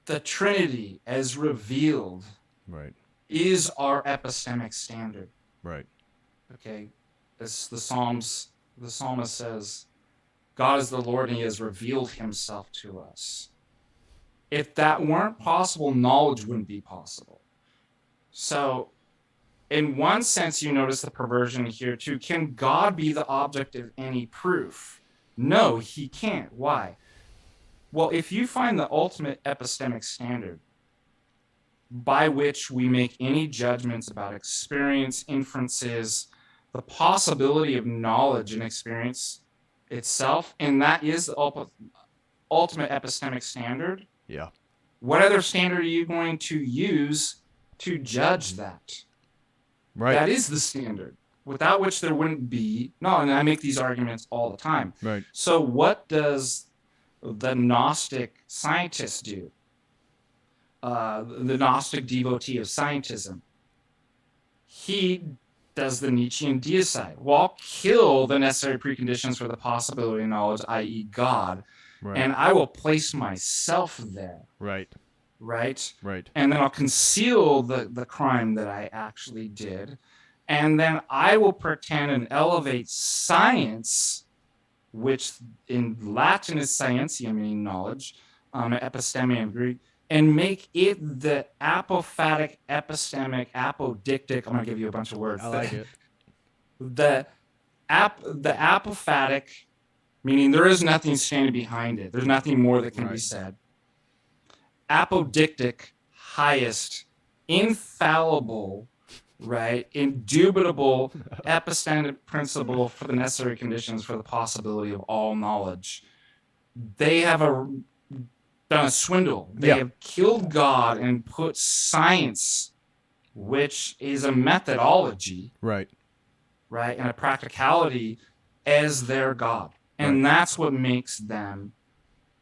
The Trinity, as revealed, Right. is our epistemic standard. Right. Okay, as the psalmist says, God is the Lord and he has revealed himself to us. If that weren't possible, knowledge wouldn't be possible. So in one sense, you notice the perversion here too. Can God be the object of any proof? No, he can't. Why? Well, if you find the ultimate epistemic standard by which we make any judgments about experience, inferences, the possibility of knowledge and experience itself, and that is the ultimate epistemic standard. Yeah. What other standard are you going to use to judge that? Right. That is the standard, without which there wouldn't be. No, and I make these arguments all the time. Right. So what does the Gnostic scientist do? The Gnostic devotee of scientism. He does the Nietzschean deicide. Well, I'll kill the necessary preconditions for the possibility of knowledge, i.e. God, Right. and I will place myself there. Right. Right? Right. And then I'll conceal the crime that I actually did. And then I will pretend and elevate science, which in Latin is scientia, meaning knowledge, episteme in Greek, and make it the apophatic, epistemic, apodictic. I'm going to give you a bunch of words. I like it. The apophatic, meaning there is nothing standing behind it. There's nothing more that can be said. Apodictic, highest infallible, right, indubitable epistemic principle for the necessary conditions for the possibility of all knowledge. They have done a swindle. They have killed God and put science, which is a methodology, right, and a practicality, as their God. And that's what makes them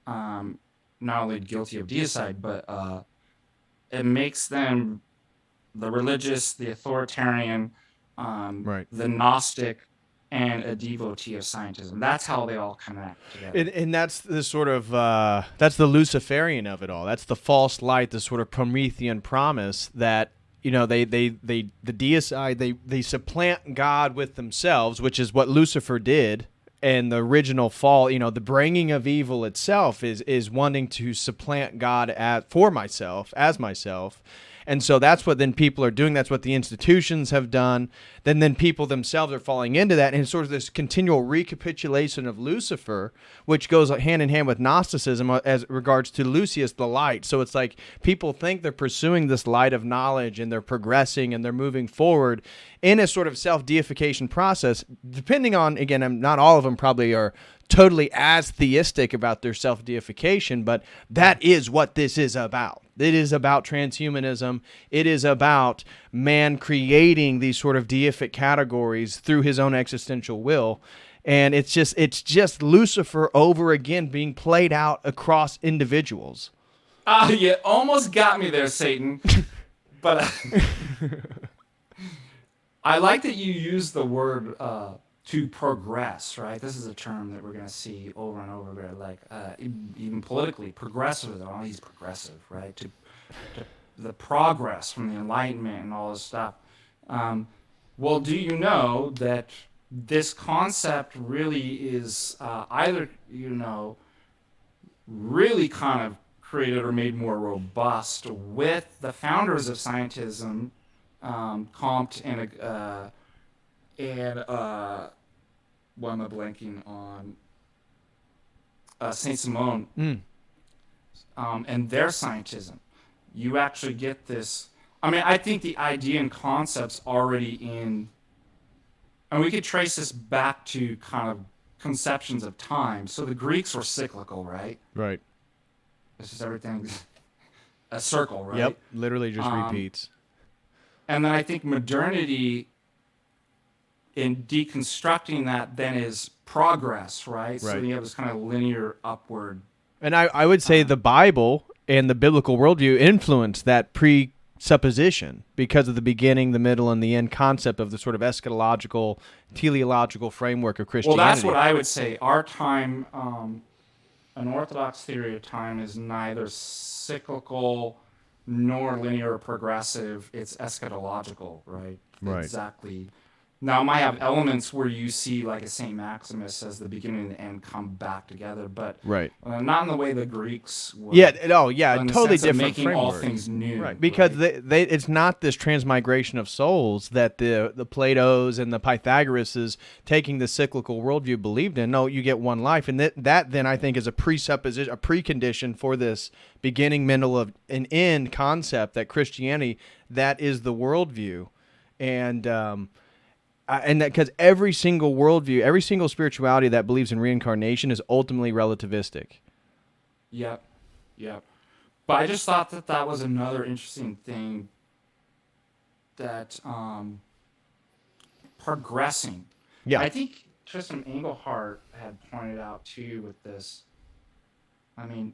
not only guilty of deicide, but it makes them the religious, the authoritarian, the Gnostic, and a devotee of scientism. That's how they all connect together. And that's the sort of that's the Luciferian of it all. That's the false light, the sort of Promethean promise that the deicide, they supplant God with themselves, which is what Lucifer did. And the original fall, the bringing of evil itself is wanting to supplant God as myself. And so that's what then people are doing. That's what the institutions have done. Then people themselves are falling into that. And it's sort of this continual recapitulation of Lucifer, which goes hand in hand with Gnosticism as regards to Lucius, the light. So it's like people think they're pursuing this light of knowledge and they're progressing and they're moving forward in a sort of self-deification process, depending on, again, not all of them probably are totally as theistic about their self-deification, but that is what this is about. It is about transhumanism. It is about man creating these sort of deific categories through his own existential will. And it's just Lucifer over again being played out across individuals. You almost got me there, Satan. But I like that you use the word to progress, right? This is a term that we're going to see over and over again, like even politically, progressive. Oh, he's progressive, right? To the progress from the Enlightenment and all this stuff. Well, do you know that this concept really is either, really kind of created or made more robust with the founders of scientism, Comte and why am I blanking on Saint Simon and their scientism. You actually get this. I mean, I think the idea and concepts already in, and we could trace this back to kind of conceptions of time. So the Greeks were cyclical, right? Right. This is everything a circle, right? Yep. Literally just repeats. And then I think modernity in deconstructing that then is progress, right? So you have this kind of linear upward. And I would say the Bible and the biblical worldview influenced that presupposition because of the beginning, the middle, and the end concept of the sort of eschatological, teleological framework of Christianity. Well, that's what I would say. Our time, an orthodox theory of time is neither cyclical nor linear or progressive. It's eschatological, right? Right. Exactly. Now, it might have elements where you see, like a St. Maximus, as the beginning and the end come back together, but not in the way the Greeks would. Totally different making framework. All things new. Right, because it's not this transmigration of souls that the Platos and the Pythagoras taking the cyclical worldview believed in. No, you get one life, and that then I think is a presupposition, a precondition for this beginning, middle, of an end concept that Christianity, that is the worldview, and because every single worldview, every single spirituality that believes in reincarnation is ultimately relativistic. Yep. But I just thought that was another interesting thing that progressing. Yeah. I think Tristan Engelhardt had pointed out too with this. I mean,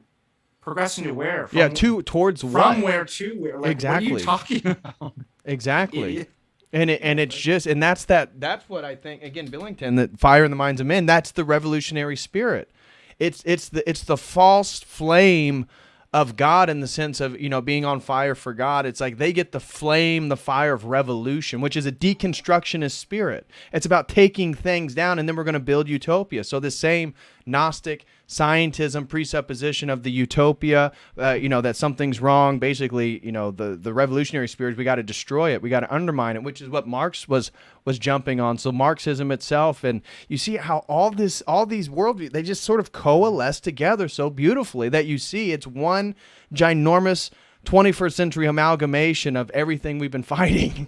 progressing to where? Towards what? From where to where? Like, exactly. What are you talking about? Exactly. And that's what I think, again, Billington, that fire in the minds of men, that's the revolutionary spirit. It's the false flame of God in the sense of, being on fire for God. It's like they get the fire of revolution, which is a deconstructionist spirit. It's about taking things down and then we're going to build utopia. So the same Gnostic scientism presupposition of the utopia, that something's wrong. Basically, the revolutionary spirit, we got to destroy it. We got to undermine it, which is what Marx was jumping on. So Marxism itself, and you see how all these worldviews, they just sort of coalesce together so beautifully that you see it's one ginormous 21st century amalgamation of everything we've been fighting.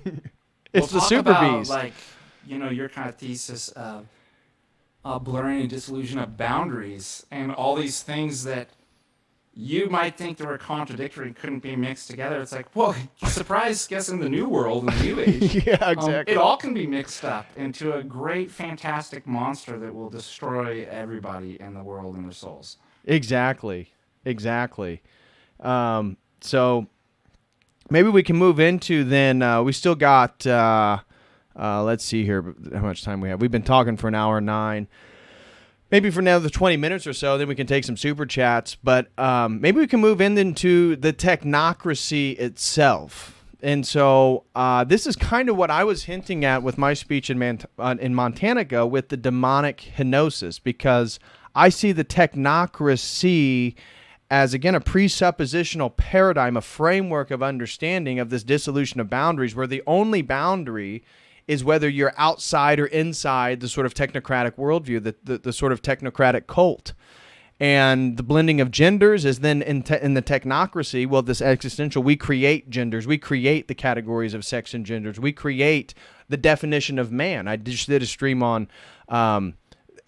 It's We'll the super about, beast. like, your kind of thesis of blurring and dissolution of boundaries and all these things that you might think they were contradictory and couldn't be mixed together. It's like, well, surprise, guess in the new world, in the new age, Yeah, exactly. it all can be mixed up into a great, fantastic monster that will destroy everybody in the world and their souls. Exactly. So maybe we can move into then. We still got. Let's see here how much time we have. We've been talking for an hour and 9. Maybe for another 20 minutes or so, then we can take some super chats. But maybe we can move into the technocracy itself. And so this is kind of what I was hinting at with my speech in Montana with the demonic hypnosis, because I see the technocracy as, again, a presuppositional paradigm, a framework of understanding of this dissolution of boundaries, where the only boundary is whether you're outside or inside the sort of technocratic worldview, the sort of technocratic cult. And the blending of genders is then in the technocracy, well, this existential, we create genders. We create the categories of sex and genders. We create the definition of man. I just did a stream on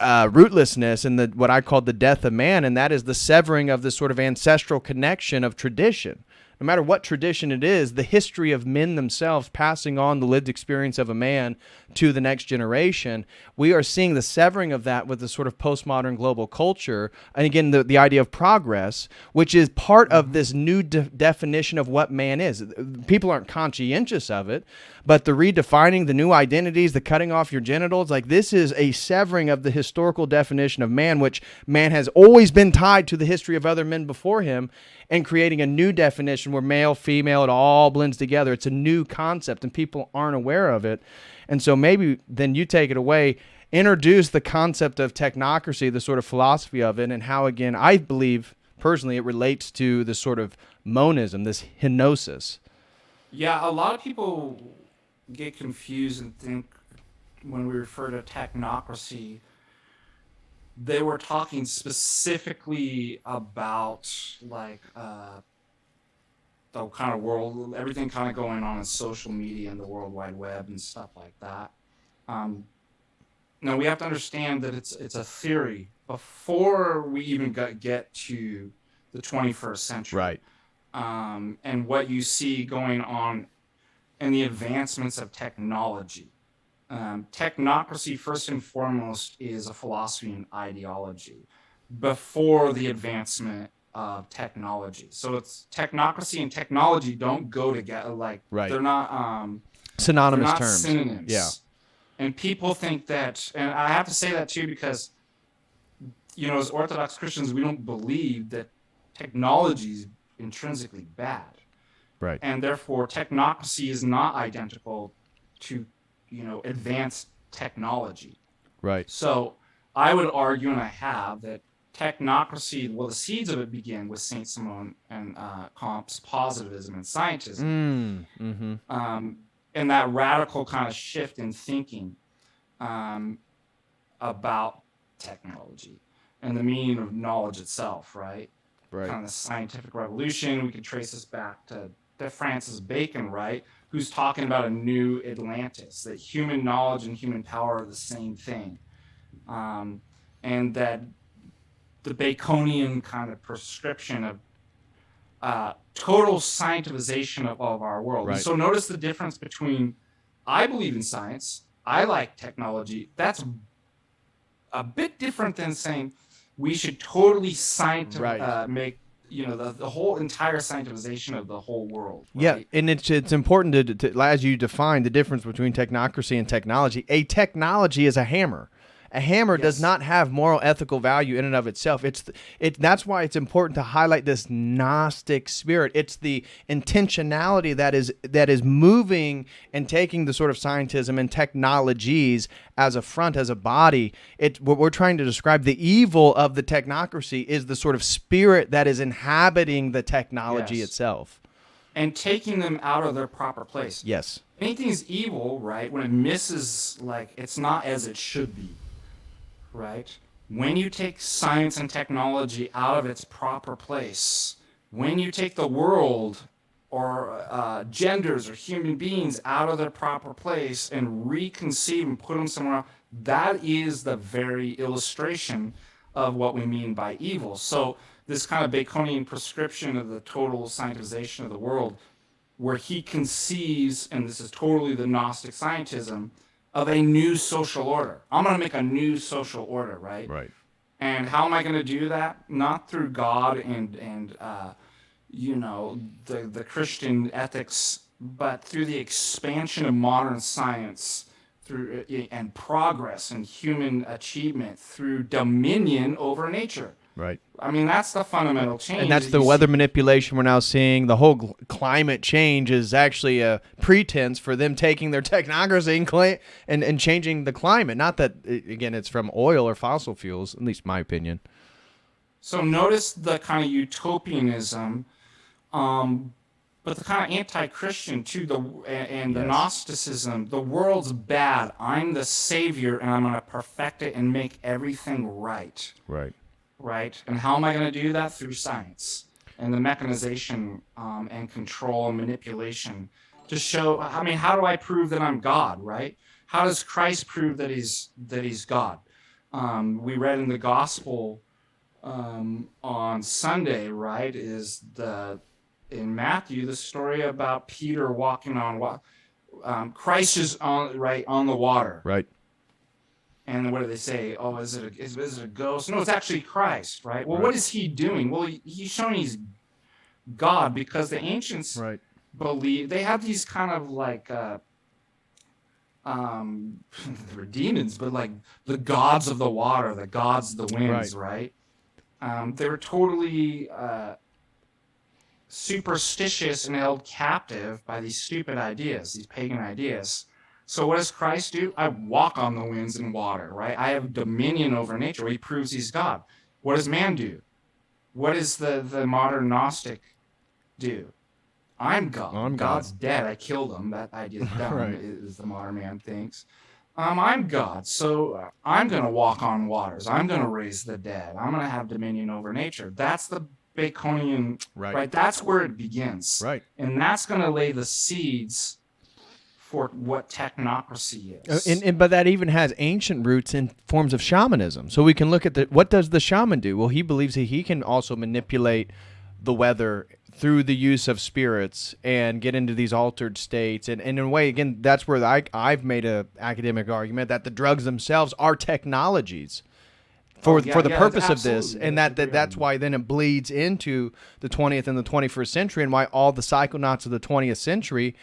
rootlessness and what I called the death of man, and that is the severing of this sort of ancestral connection of tradition. No matter what tradition it is, the history of men themselves passing on the lived experience of a man to the next generation, we are seeing the severing of that with the sort of postmodern global culture. And again, the idea of progress, which is part of this new definition of what man is. People aren't conscientious of it, but the redefining, the new identities, the cutting off your genitals, like this is a severing of the historical definition of man, which man has always been tied to the history of other men before him, and creating a new definition where male, female, it all blends together. It's a new concept and people aren't aware of it. And so maybe then you take it away, introduce the concept of technocracy, the sort of philosophy of it, and how, again, I believe personally it relates to this sort of monism, this hypnosis. Yeah, a lot of people get confused and think when we refer to technocracy, they were talking specifically about like the kind of world, everything kind of going on in social media and the World Wide Web and stuff like that. Now we have to understand that it's a theory before we even get to the 21st century. Right. And what you see going on in the advancements of technology. Technocracy, first and foremost, is a philosophy and ideology before the advancement of technology. So it's technocracy and technology don't go together. Like, right. They're not synonymous they're not terms. Synonyms. Yeah. And people think that, and I have to say that too, because, as Orthodox Christians, we don't believe that technology is intrinsically bad. Right. And therefore, technocracy is not identical to advanced technology. Right. So I would argue, and I have, that technocracy, well, the seeds of it begin with Saint Simon and Comte's positivism and scientism. And that radical kind of shift in thinking about technology and the meaning of knowledge itself, right? Right. Kind of the scientific revolution. We can trace this back to Francis Bacon, right? Who's talking about a new Atlantis, that human knowledge and human power are the same thing. And that the Baconian kind of prescription of total scientificization of our world. Right. And so notice the difference between, I believe in science, I like technology. That's a bit different than saying we should totally make the whole entire scientificization of the whole world. Right? Yeah, and it's important to, as you define the difference between technocracy and technology, a technology is a hammer. A hammer does not have moral, ethical value in and of itself. That's why it's important to highlight this Gnostic spirit. It's the intentionality that is moving and taking the sort of scientism and technologies as a front, as a body. What we're trying to describe, the evil of the technocracy is the sort of spirit that is inhabiting the technology itself. And taking them out of their proper place. Yes. Anything is evil, right, when it misses, like, it's not as it should be. Right? When you take science and technology out of its proper place, when you take the world genders or human beings out of their proper place and reconceive and put them somewhere else, that is the very illustration of what we mean by evil. So this kind of Baconian prescription of the total scientization of the world, where he conceives, and this is totally the Gnostic Scientism, of a new social order. I'm going to make a new social order, right? Right. And how am I going to do that? Not through God and the Christian ethics, but through the expansion of modern science, through and progress and human achievement through dominion over nature. Right. I mean, that's the fundamental change. And that's the weather manipulation we're now seeing. The whole climate change is actually a pretense for them taking their technocracy and changing the climate. Not that, again, it's from oil or fossil fuels, at least my opinion. So notice the kind of utopianism, but the kind of anti-Christian too, the Gnosticism. The world's bad. I'm the savior, and I'm going to perfect it and make everything right. Right. Right? And how am I going to do that? Through science and the mechanization and control and manipulation to show. I mean, how do I prove that I'm God? Right? How does Christ prove that he's God? We read in the gospel on Sunday, right? In Matthew, the story about Peter walking on water. Christ is on the water. Right. And what do they say? Oh, is it a ghost? No, it's actually Christ, right? Well, What is he doing? Well, he's showing he's God, because the ancients believe they have these kind of like they were demons, but like the gods of the water, the gods of the winds, right? They were totally superstitious and held captive by these stupid ideas, these pagan ideas. So what does Christ do? I walk on the winds and water, right? I have dominion over nature. He proves he's God. What does man do? What does the modern Gnostic do? I'm God. God's dead. I killed him. That idea is dumb, as the modern man thinks. I'm God, so I'm going to walk on waters. I'm going to raise the dead. I'm going to have dominion over nature. That's the Baconian, right? That's where it begins. Right. And that's going to lay the seeds for what technocracy is. But that even has ancient roots in forms of shamanism. So we can look at what does the shaman do? Well, he believes that he can also manipulate the weather through the use of spirits and get into these altered states. And in a way, again, that's where I've made an academic argument that the drugs themselves are technologies for the purpose of this, and that's why then it bleeds into the 20th and the 21st century, and why all the psychonauts of the 20th century,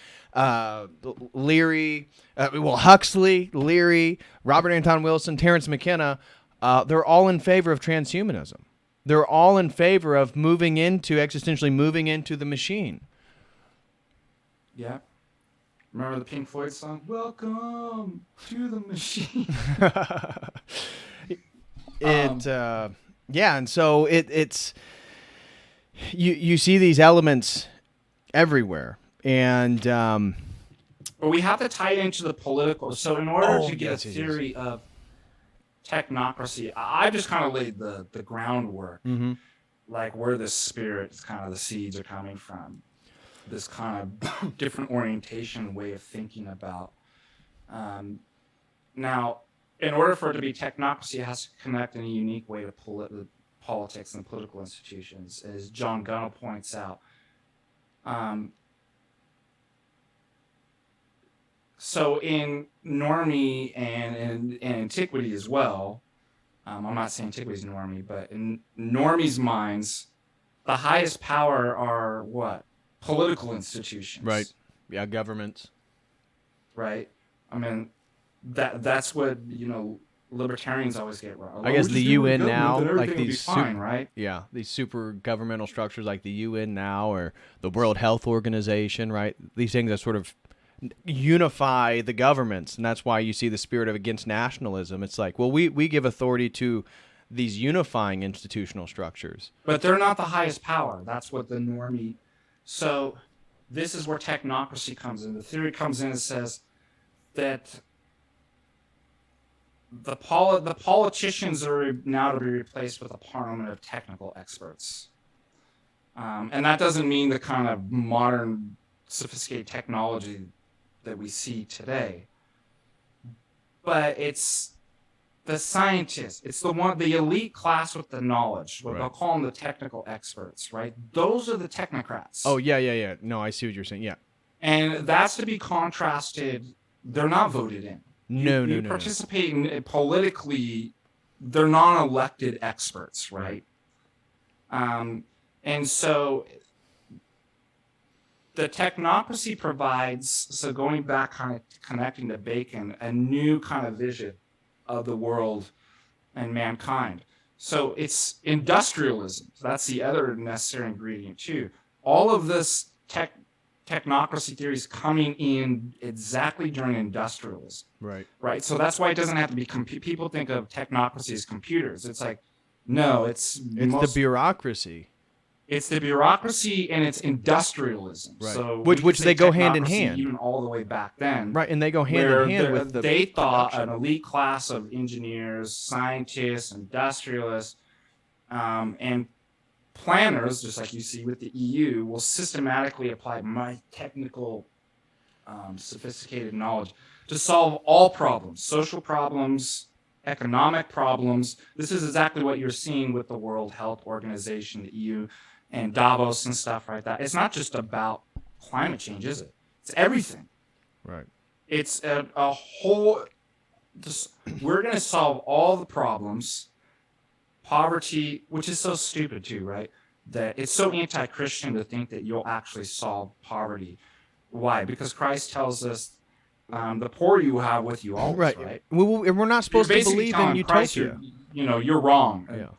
Leary, Huxley, Leary, Robert Anton Wilson, Terence McKenna, they're all in favor of transhumanism. They're all in favor of existentially moving into the machine. Yeah. Remember the Pink Floyd song? Welcome to the machine. And so it's you see these elements everywhere, and but we have to tie it into the political. So in order to get a theory of technocracy, I just kind of laid the groundwork, like where the spirit, kind of the seeds are coming from, this kind of different orientation, way of thinking about. Now, in order for it to be technocracy, it has to connect in a unique way to politics and political institutions, as John Gunnell points out. So in Normie and in antiquity as well, I'm not saying antiquity is Normie, but in Normie's minds, the highest power are what? Political institutions. Right. Yeah, governments. Right. I mean, that's what libertarians always get wrong. I guess the UN now, like these fine, right? Yeah, these super governmental structures like the UN now or the World Health Organization, right? These things that sort of unify the governments, and that's why you see the spirit of against nationalism. It's like, well, we give authority to these unifying institutional structures, but they're not the highest power. That's what the normie. So this is where technocracy comes in. The theory comes in and says that the politicians are now to be replaced with a parliament of technical experts. And that doesn't mean the kind of modern, sophisticated technology that we see today. But it's the scientists. It's the elite class with the knowledge. What they'll call them the technical experts, right? Those are the technocrats. Oh, yeah. No, I see what you're saying. Yeah. And that's to be contrasted. They're not voted in. No. Participate in politically. They're non-elected experts, right? And so the technocracy provides, so going back, kind of connecting to Bacon, a new kind of vision of the world and mankind. So it's industrialism. That's the other necessary ingredient too. All of this technocracy theories coming in exactly during industrialism. Right. So that's why it doesn't have to be people think of technocracy as computers. It's like, no, it's the bureaucracy. It's the bureaucracy and it's industrialism. Right. So which they go hand in hand. Even all the way back then. Right, and they go hand in hand with the they thought an elite class of engineers, scientists, industrialists, and planners, just like you see with the EU, will systematically apply my technical, sophisticated knowledge to solve all problems, social problems, economic problems. This is exactly what you're seeing with the World Health Organization, the EU, and Davos and stuff like that. It's not just about climate change, is it? It's everything. Right. It's a whole... we're going to solve all the problems. Poverty, which is so stupid too, right? That it's so anti-Christian to think that you'll actually solve poverty. Why? Because Christ tells us the poor you have with you always, right? We're not supposed to believe in utopia. Christ, you're wrong. Yeah.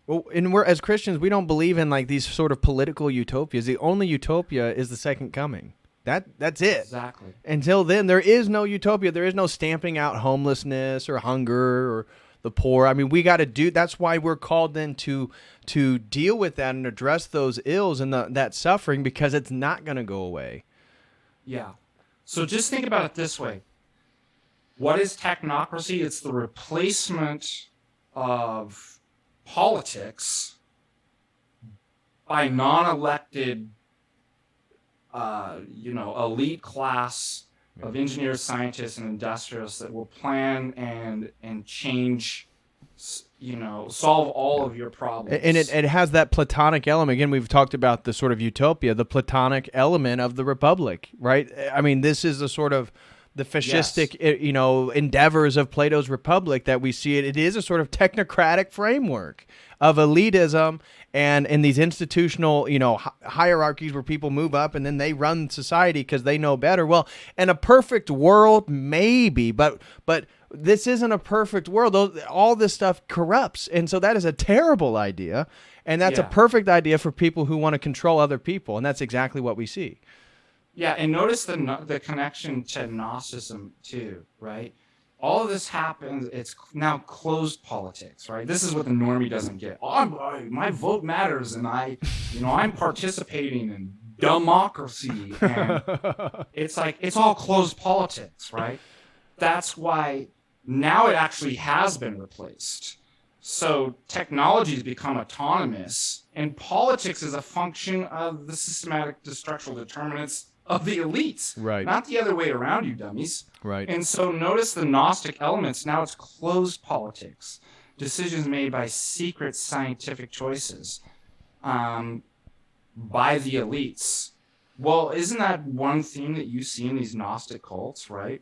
Well, and we're, as Christians, we don't believe in like these sort of political utopias. The only utopia is the second coming. That's it. Exactly. Until then, there is no utopia. There is no stamping out homelessness or hunger or the poor. I mean, we got to do. That's why we're called then to deal with that and address those ills and that suffering, because it's not going to go away. Yeah. So just think about it this way. What is technocracy? It's the replacement of politics by non-elected, elite class of engineers, scientists, and industrialists that will plan and change, solve all of your problems. And it has that Platonic element. Again, we've talked about the sort of utopia, the Platonic element of the Republic, right? I mean, this is the sort of the fascistic, endeavors of Plato's Republic that we see it. It is a sort of technocratic framework of elitism and in these institutional, hierarchies where people move up and then they run society because they know better. Well, in a perfect world, maybe, but this isn't a perfect world. All this stuff corrupts, and so that is a terrible idea, and that's a perfect idea for people who want to control other people, and that's exactly what we see. Yeah, and notice the connection to Gnosticism too, right? All of this happens, it's now closed politics, right? This is what the normie doesn't get. My vote matters, and I'm participating in democracy. And it's like, it's all closed politics, right? That's why now it actually has been replaced. So technology has become autonomous, and politics is a function of the systematic structural determinants of the elites, right? Not the other way around, you dummies. Right. And so notice the Gnostic elements. Now it's closed politics, decisions made by secret scientific choices by the elites. Well, isn't that one theme that you see in these Gnostic cults, right?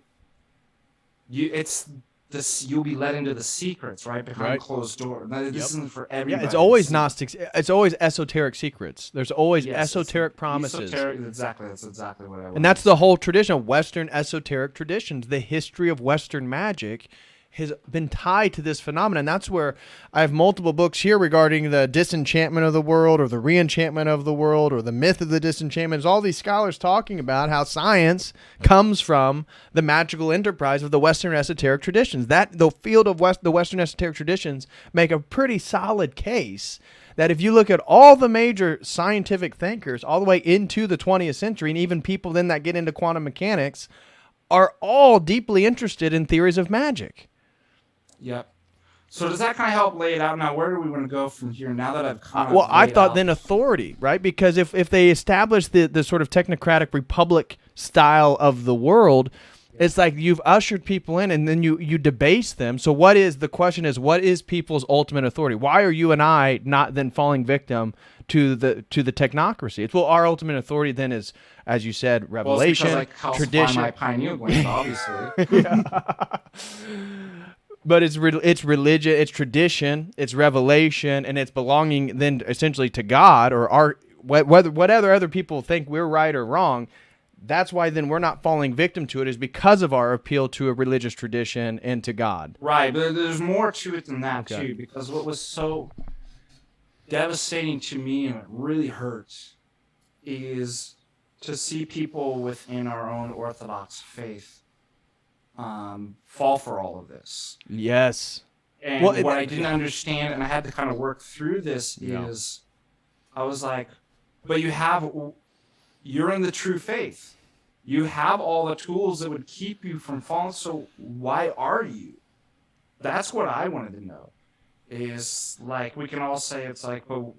You'll be led into the secrets, right, behind closed doors. This isn't for everybody. Yeah, it's always Gnostics. It's always esoteric secrets. There's always esoteric promises. Exactly. That's exactly what I want. And that's the whole tradition of Western esoteric traditions. The history of Western magic has been tied to this phenomenon. That's where I have multiple books here regarding the disenchantment of the world or the reenchantment of the world or the myth of the disenchantment. There's all these scholars talking about how science comes from the magical enterprise of the Western esoteric traditions. That the field of the Western esoteric traditions make a pretty solid case that if you look at all the major scientific thinkers all the way into the 20th century, and even people then that get into quantum mechanics, are all deeply interested in theories of magic. Yep. So does that kind of help lay it out? Now, where do we want to go from here? Now that I've kind of Well, I laid thought out then authority, right? Because if they establish the sort of technocratic republic style of the world, it's like you've ushered people in and then you debase them. So what is the question is what is people's ultimate authority? Why are you and I not then falling victim to the technocracy? It's well, our ultimate authority then is, as you said, revelation, well, it's because I calcify tradition. my pineal gland, obviously. But it's religion, it's tradition, it's revelation, and it's belonging then essentially to God or our whether other people think we're right or wrong. That's why then we're not falling victim to it is because of our appeal to a religious tradition and to God. Right, but there's more to it than that too. Because what was so devastating to me and it really hurts is to see people within our own Orthodox faith fall for all of this. Yes. And what I didn't understand, and I had to kind of work through this, is I was like, but you're in the true faith. You have all the tools that would keep you from falling, so why are you? That's what I wanted to know. Is like, we can all say it's like, well,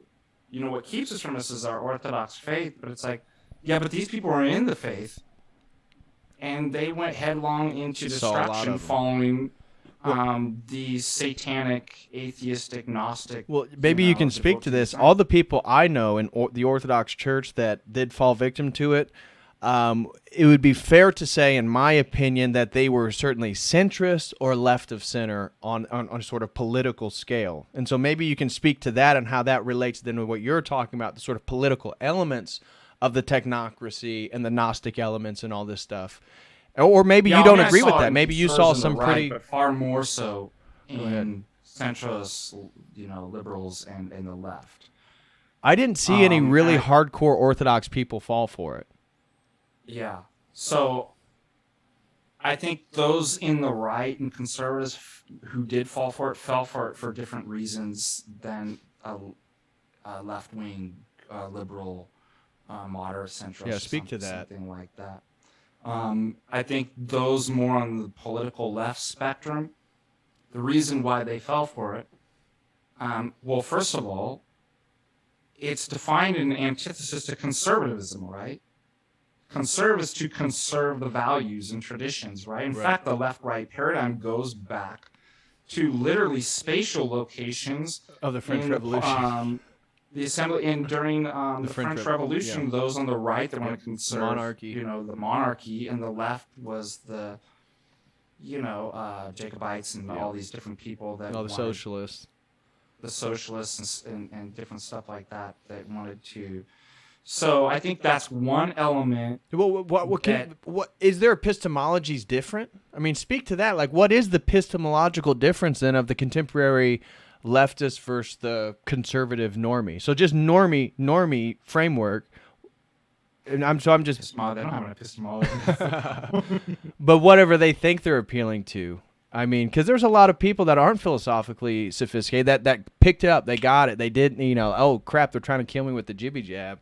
you know, what keeps us from this is our Orthodox faith, but it's like, yeah, but these people are in the faith, and they went headlong into destruction following the satanic, atheistic, Gnostic. Well, maybe you can speak to this. All the people I know in the Orthodox Church that did fall victim to it, it would be fair to say, in my opinion, that they were certainly centrist or left of center on a sort of political scale. And so maybe you can speak to that and how that relates then with what you're talking about, the sort of political elements of the technocracy and the Gnostic elements and all this stuff. Or maybe you don't agree with that. Maybe you saw some pretty... But far more so in centrist, liberals and the left. I didn't see any really hardcore Orthodox people fall for it. Yeah. So I think those in the right and conservatives who did fall for it fell for it for different reasons than a left-wing liberal moderate centrist. Yeah, speak to that. Something like that. I think those more on the political left spectrum, the reason why they fell for it, well, first of all, it's defined in antithesis to conservatism, right? Conserve to conserve the values and traditions, right? In fact, the left-right paradigm goes back to literally spatial locations of the French Revolution. The assembly and during the French Revolution, those on the right that want to conserve monarchy, the monarchy, and the left was the, Jacobites and all these different people that the socialists, and different stuff like that wanted to. So I think that's one element. Well, what is there epistemologies different? I mean, speak to that. Like, what is the epistemological difference then of the contemporary leftist versus the conservative normie? So just normie framework. And I'm just. They don't have an epistemology. But whatever they think they're appealing to. I mean, because there's a lot of people that aren't philosophically sophisticated that picked it up, they got it, they didn't. Oh crap, they're trying to kill me with the jibby jab.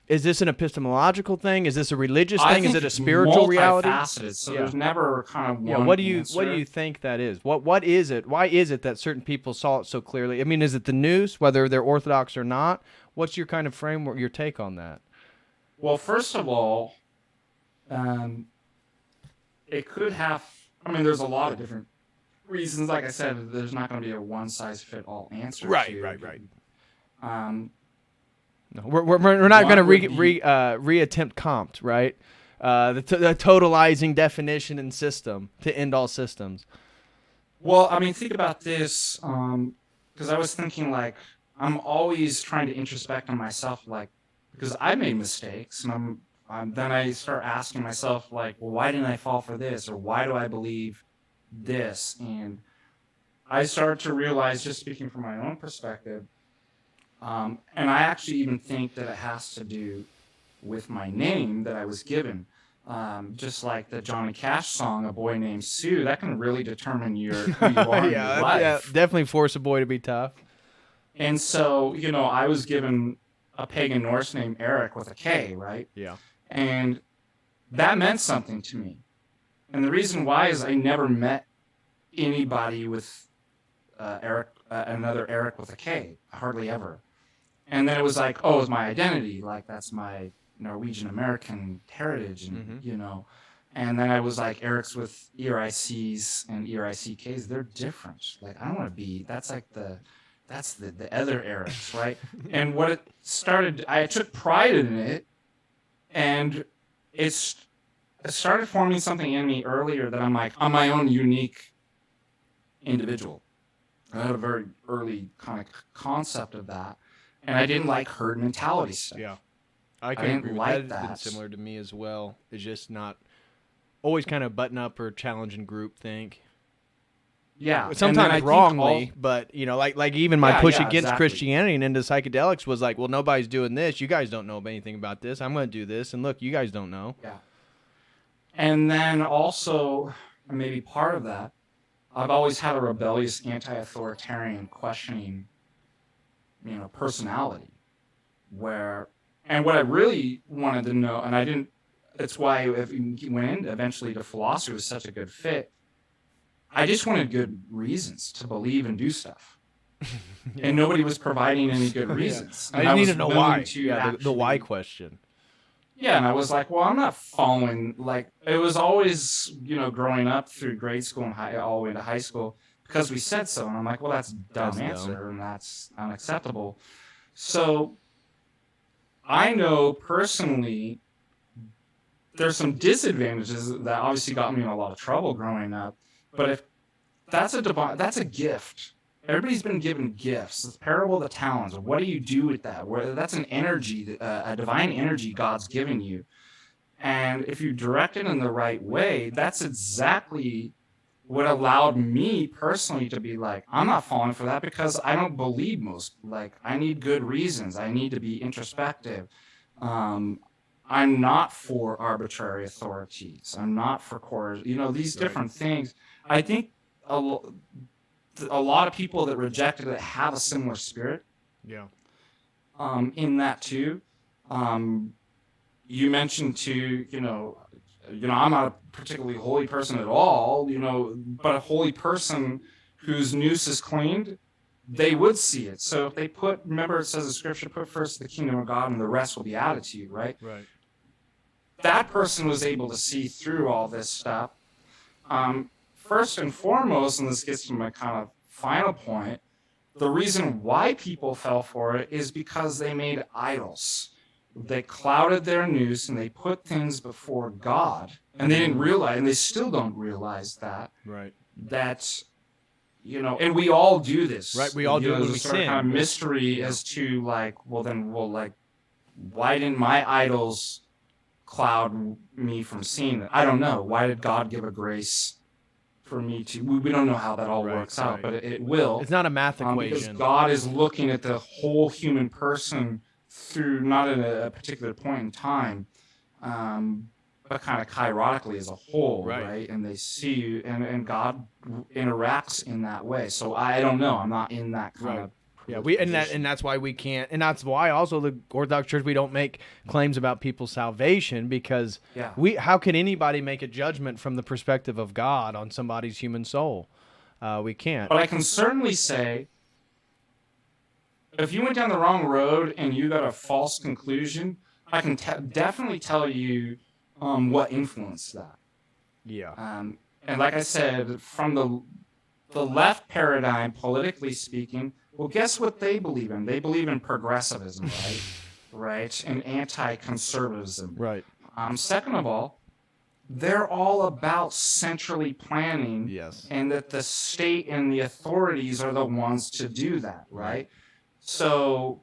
Is this an epistemological thing? Is this a religious thing? Is it a spiritual reality? So there's never kind of one. Yeah. What do you think that is? What is it? Why is it that certain people saw it so clearly? I mean, is it the news, whether they're Orthodox or not? What's your kind of framework, your take on that? Well, first of all, it could have. I mean, there's a lot of different reasons. Like I said, there's not going to be a one-size-fit-all answer. Right. No, we're not going to reattempt Comte, right? The totalizing definition and system to end all systems. Well, I mean, think about this, because I was thinking, like, I'm always trying to introspect on myself, like, because I made mistakes, and then I start asking myself, like, well, why didn't I fall for this, or why do I believe this? And I start to realize, just speaking from my own perspective, and I actually even think that it has to do with my name that I was given. Just like the Johnny Cash song, A Boy Named Sue, that can really determine who you are in your life. Yeah, definitely force a boy to be tough. And so, I was given a pagan Norse name, Eric, with a K, right? Yeah. And that meant something to me. And the reason why is I never met anybody with Eric, another Eric with a K, hardly ever. And then it was like, oh, it's my identity, like that's my Norwegian American heritage, and And then I was like, Eric's with ERICs and ERICKs, they're different. Like I don't want to be. That's the other Eric's, right? And what it started, I took pride in it, and it started forming something in me earlier that I'm like, I'm my own unique individual. I had a very early kind of concept of that, and I didn't like herd mentality stuff. Yeah, I can didn't agree with like that. that. It's been similar to me as well. It's just not always kind of button up or challenging group think. Yeah, sometimes wrongly, but like even my push against exactly. Christianity and into psychedelics was like, well, nobody's doing this. You guys don't know anything about this. I'm going to do this, and look, you guys don't know. Yeah. And then also, maybe part of that, I've always had a rebellious, anti-authoritarian, questioning, personality. And what I really wanted to know, and I didn't. It's why if we went eventually to philosophy was such a good fit. I just wanted good reasons to believe and do stuff. Yeah. And nobody was providing any good reasons. I need to know why. The why question. Yeah, and I was like, well, I'm not following, like, it was always, growing up through grade school and all the way into high school, because we said so. And I'm like, well, that's a dumb answer, and that's unacceptable. So I know personally there's some disadvantages that obviously got me in a lot of trouble growing up. But if that's a gift. Everybody's been given gifts. The parable of the talents. What do you do with that? That's an energy, a divine energy God's given you. And if you direct it in the right way, that's exactly what allowed me personally to be like, I'm not falling for that because I don't believe I need good reasons. I need to be introspective. I'm not for arbitrary authorities. I'm not for coercion. These different things. I think a lot of people that rejected it have a similar spirit. Yeah. In that too. You mentioned too, I'm not a particularly holy person at all, but a holy person whose noose is cleaned, they would see it. So if they remember it says in Scripture, put first the kingdom of God and the rest will be added to you, right? Right. That person was able to see through all this stuff. First and foremost, and this gets to my kind of final point, the reason why people fell for it is because they made idols. They clouded their noose and they put things before God. And they didn't realize, and they still don't realize that. Right. That's, and we all do this. Right, we all do it when we sin. There's a kind of mystery as to why didn't my idols cloud me from seeing it? I don't know. Why did God give a grace for me to? We don't know how that all works out, but it will. It's not a math equation. Because God is looking at the whole human person through not at a particular point in time, but kind of kairotically as a whole, right? And they see you, and God interacts in that way. So I don't know. I'm not in that kind of. Yeah, and that's why we can't, and that's why also the Orthodox Church, we don't make claims about people's salvation, because how can anybody make a judgment from the perspective of God on somebody's human soul? We can't. But I can certainly say, if you went down the wrong road and you got a false conclusion, I can definitely tell you what influenced that. Yeah. And like I said, from the left paradigm, politically speaking, well, guess what they believe in? They believe in progressivism, right? Right? And anti-conservatism. Right. Second of all, they're all about centrally planning. Yes. And that the state and the authorities are the ones to do that, right? So,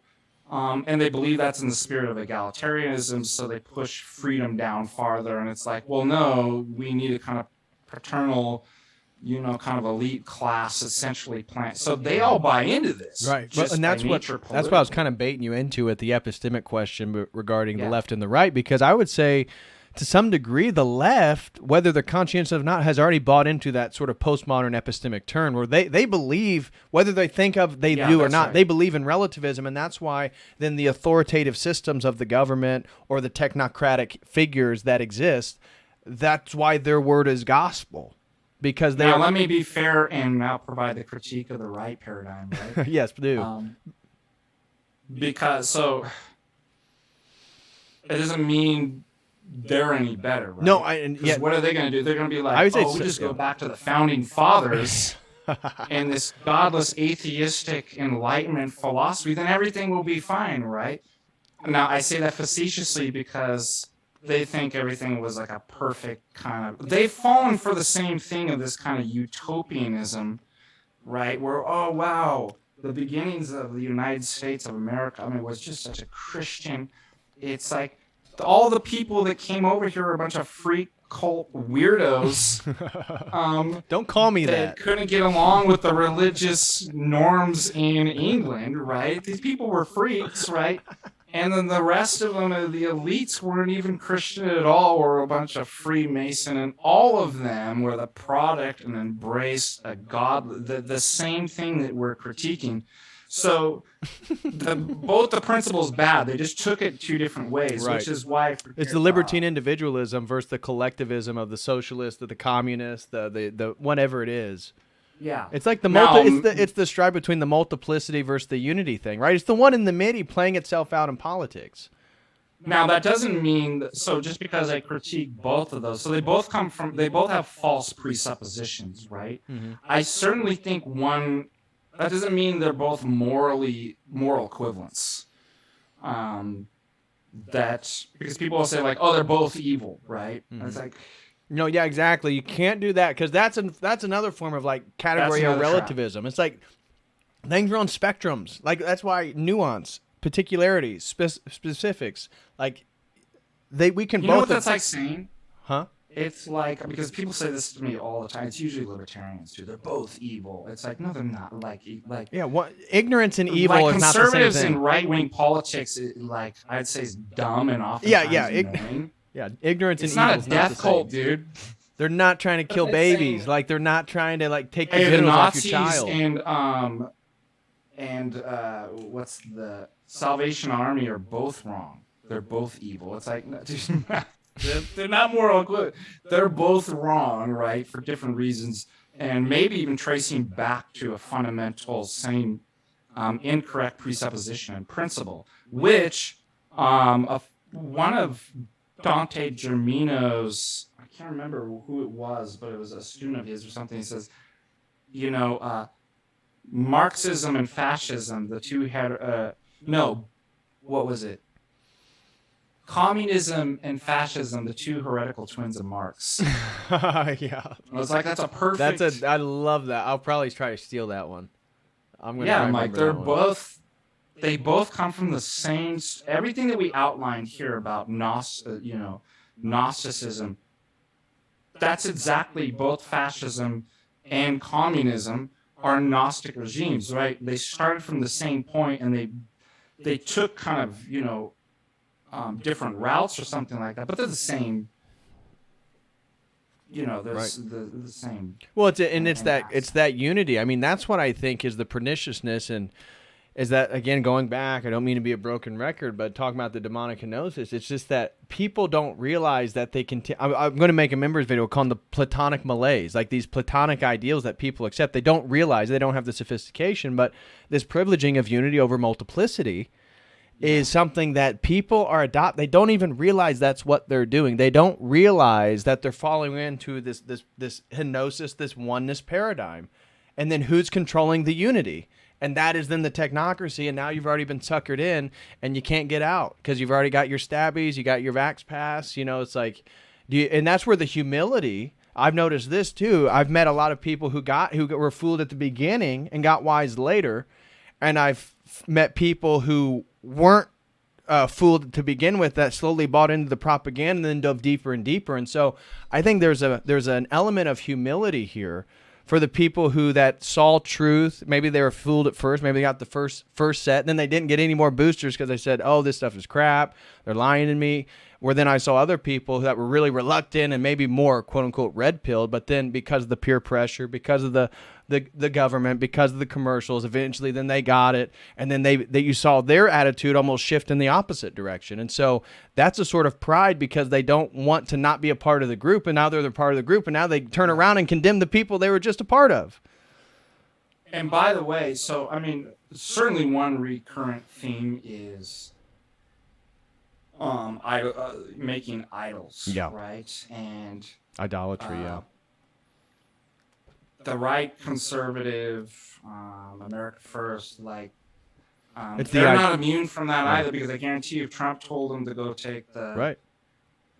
and they believe that's in the spirit of egalitarianism, so they push freedom down farther. And it's like, well, no, we need a kind of paternal, kind of elite class essentially plan. So they all buy into this, right? And that's what I was kind of baiting you into at the epistemic question regarding the left and the right, because I would say, to some degree, the left, whether they're conscientious or not, has already bought into that sort of postmodern epistemic turn, where they believe, whether they think they do or not, they believe in relativism, and that's why then the authoritative systems of the government or the technocratic figures that exist, that's why their word is gospel. because they now let me be fair and now provide the critique of the right paradigm, right? yes, do. Because so it doesn't mean they're any better, right? No, and yet what are they going to do? They're going to be like, would say we just go back to the founding fathers and this godless, atheistic Enlightenment philosophy. Then everything will be fine, right? Now, I say that facetiously because they think everything was like a perfect kind of... They've fallen for the same thing of this kind of utopianism, right? Where, oh, wow, the beginnings of the United States of America, I mean, was just such a Christian... It's like all the people that came over here are a bunch of freak cult weirdos. Don't call me that. Couldn't get along with the religious norms in England, right? These people were freaks, right? And then the rest of them, the elites, weren't even Christian at all, were a bunch of Freemason, and all of them were the product and embraced a god, the same thing that we're critiquing. So both the principles bad. They just took it two different ways, right. Which is why it's the libertine individualism versus the collectivism of the socialist, the communist, the whatever it is. Yeah, it's like it's the strive between the multiplicity versus the unity thing, right? It's the one in the middle playing itself out in politics. Now that doesn't mean so just because I critique both of those, so they both have false presuppositions, right? Mm-hmm. I certainly think one. That doesn't mean they're both moral equivalents. Because people will say like, oh, they're both evil, right? Mm-hmm. And it's like, no, yeah, exactly. You can't do that because that's another form of like category or relativism. Trap. It's like things are on spectrums. Like that's why nuance, particularities, specifics. Like we can both. You know what that's like saying? Huh? It's like, because people say this to me all the time. It's usually libertarians too. They're both evil. It's like, no, they're not. Like yeah, ignorance and evil like is not the same thing. Conservatives in right-wing politics, like I'd say, is dumb and often annoying. Yeah, ignorance and evil. It's not a death cult, dude. They're not trying to kill babies. Like they're not trying to like take the genitals off your child. And what's the Salvation Army are both wrong. They're both evil. It's like, no, dude, they're not moral equivalent. They're both wrong, right, for different reasons, and maybe even tracing back to a fundamental same incorrect presupposition and principle, which one of Dante Germino's, I can't remember who it was, but it was a student of his or something. He says, Marxism and fascism, the two had what was it? Communism and fascism, the two heretical twins of Marx. Yeah. I was like, that's a perfect... I love that. I'll probably try to steal that one. I'm like, they both come from the same... Everything that we outlined here about Gnosticism, that's exactly both fascism and communism are Gnostic regimes, right? They started from the same point, and they took kind of, different routes or something like that, but they're the same. They're the same. Well, it's that unity. I mean, that's what I think is the perniciousness, and is that, again, going back, I don't mean to be a broken record, but talking about the demonic kenosis, it's just that people don't realize that they can... I'm going to make a members video called the Platonic Malaise, like these Platonic ideals that people accept. They don't realize, they don't have the sophistication, but this privileging of unity over multiplicity is something that people are they don't even realize that's what they're doing. They don't realize that they're falling into this henosis, this oneness paradigm. And then who's controlling the unity? And that is then the technocracy, and now you've already been suckered in, and you can't get out because you've already got your stabbies, you got your vax pass, it's like, and that's where the humility, I've noticed this too. I've met a lot of people who were fooled at the beginning and got wise later, and I've met people who weren't fooled to begin with that slowly bought into the propaganda and then dove deeper and deeper. And so I think there's an element of humility here for the people that saw truth. Maybe they were fooled at first. Maybe they got the first set, and then they didn't get any more boosters because they said, oh, this stuff is crap. They're lying to me. Where then I saw other people that were really reluctant and maybe more quote unquote red pilled, but then because of the peer pressure, because of the government, because of the commercials, eventually then they got it, and then you saw their attitude almost shift in the opposite direction. And so that's a sort of pride because they don't want to not be a part of the group, and now they're the part of the group, and now they turn around and condemn the people they were just a part of. And by the way, so I mean, certainly one recurrent theme is making idols, right? And idolatry, the right, conservative, America First, like they're not immune from that either, because I guarantee you, if Trump told them to go take the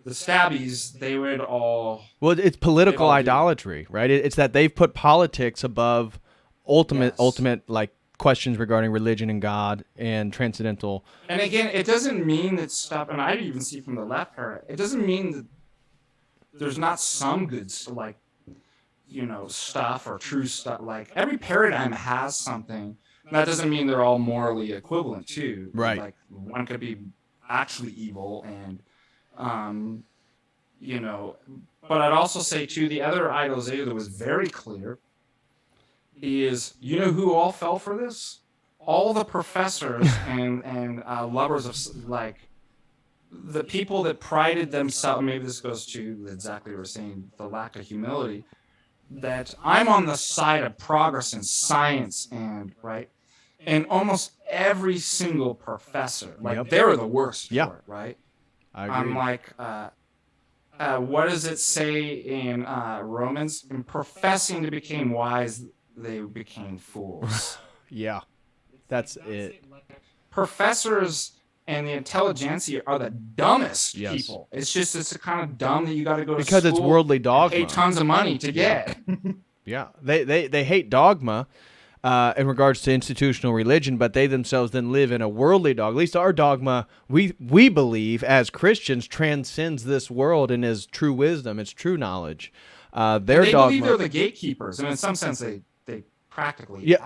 stabbies, they would all. Well, it's political idolatry, right? It's that they've put politics above ultimate like questions regarding religion and God and transcendental. And again, it doesn't mean that stuff, and I even see from the left here, it doesn't mean that there's not some good like, stuff or true stuff. Like every paradigm has something. That doesn't mean they're all morally equivalent too. Right. Like one could be actually evil, and but I'd also say too, the other idolization that was very clear is, who all fell for this? All the professors and lovers of, like, the people that prided themselves. Maybe this goes to exactly what we're saying, the lack of humility, that I'm on the side of progress in science, and right, and almost every single professor, like they were the worst for it, right? I agree. I'm like, what does it say in Romans? In professing to become wise, they became fools. That's it. Professors and the intelligentsia are the dumbest people. It's the kind of dumb that you got to go to because school it's worldly dogma. Pay tons of money to get. They hate dogma in regards to institutional religion, but they themselves then live in a worldly dogma. At least our dogma, we believe as Christians, transcends this world and is true wisdom. It's true knowledge. Their they dogma, believe they're the gatekeepers, and in some sense they practically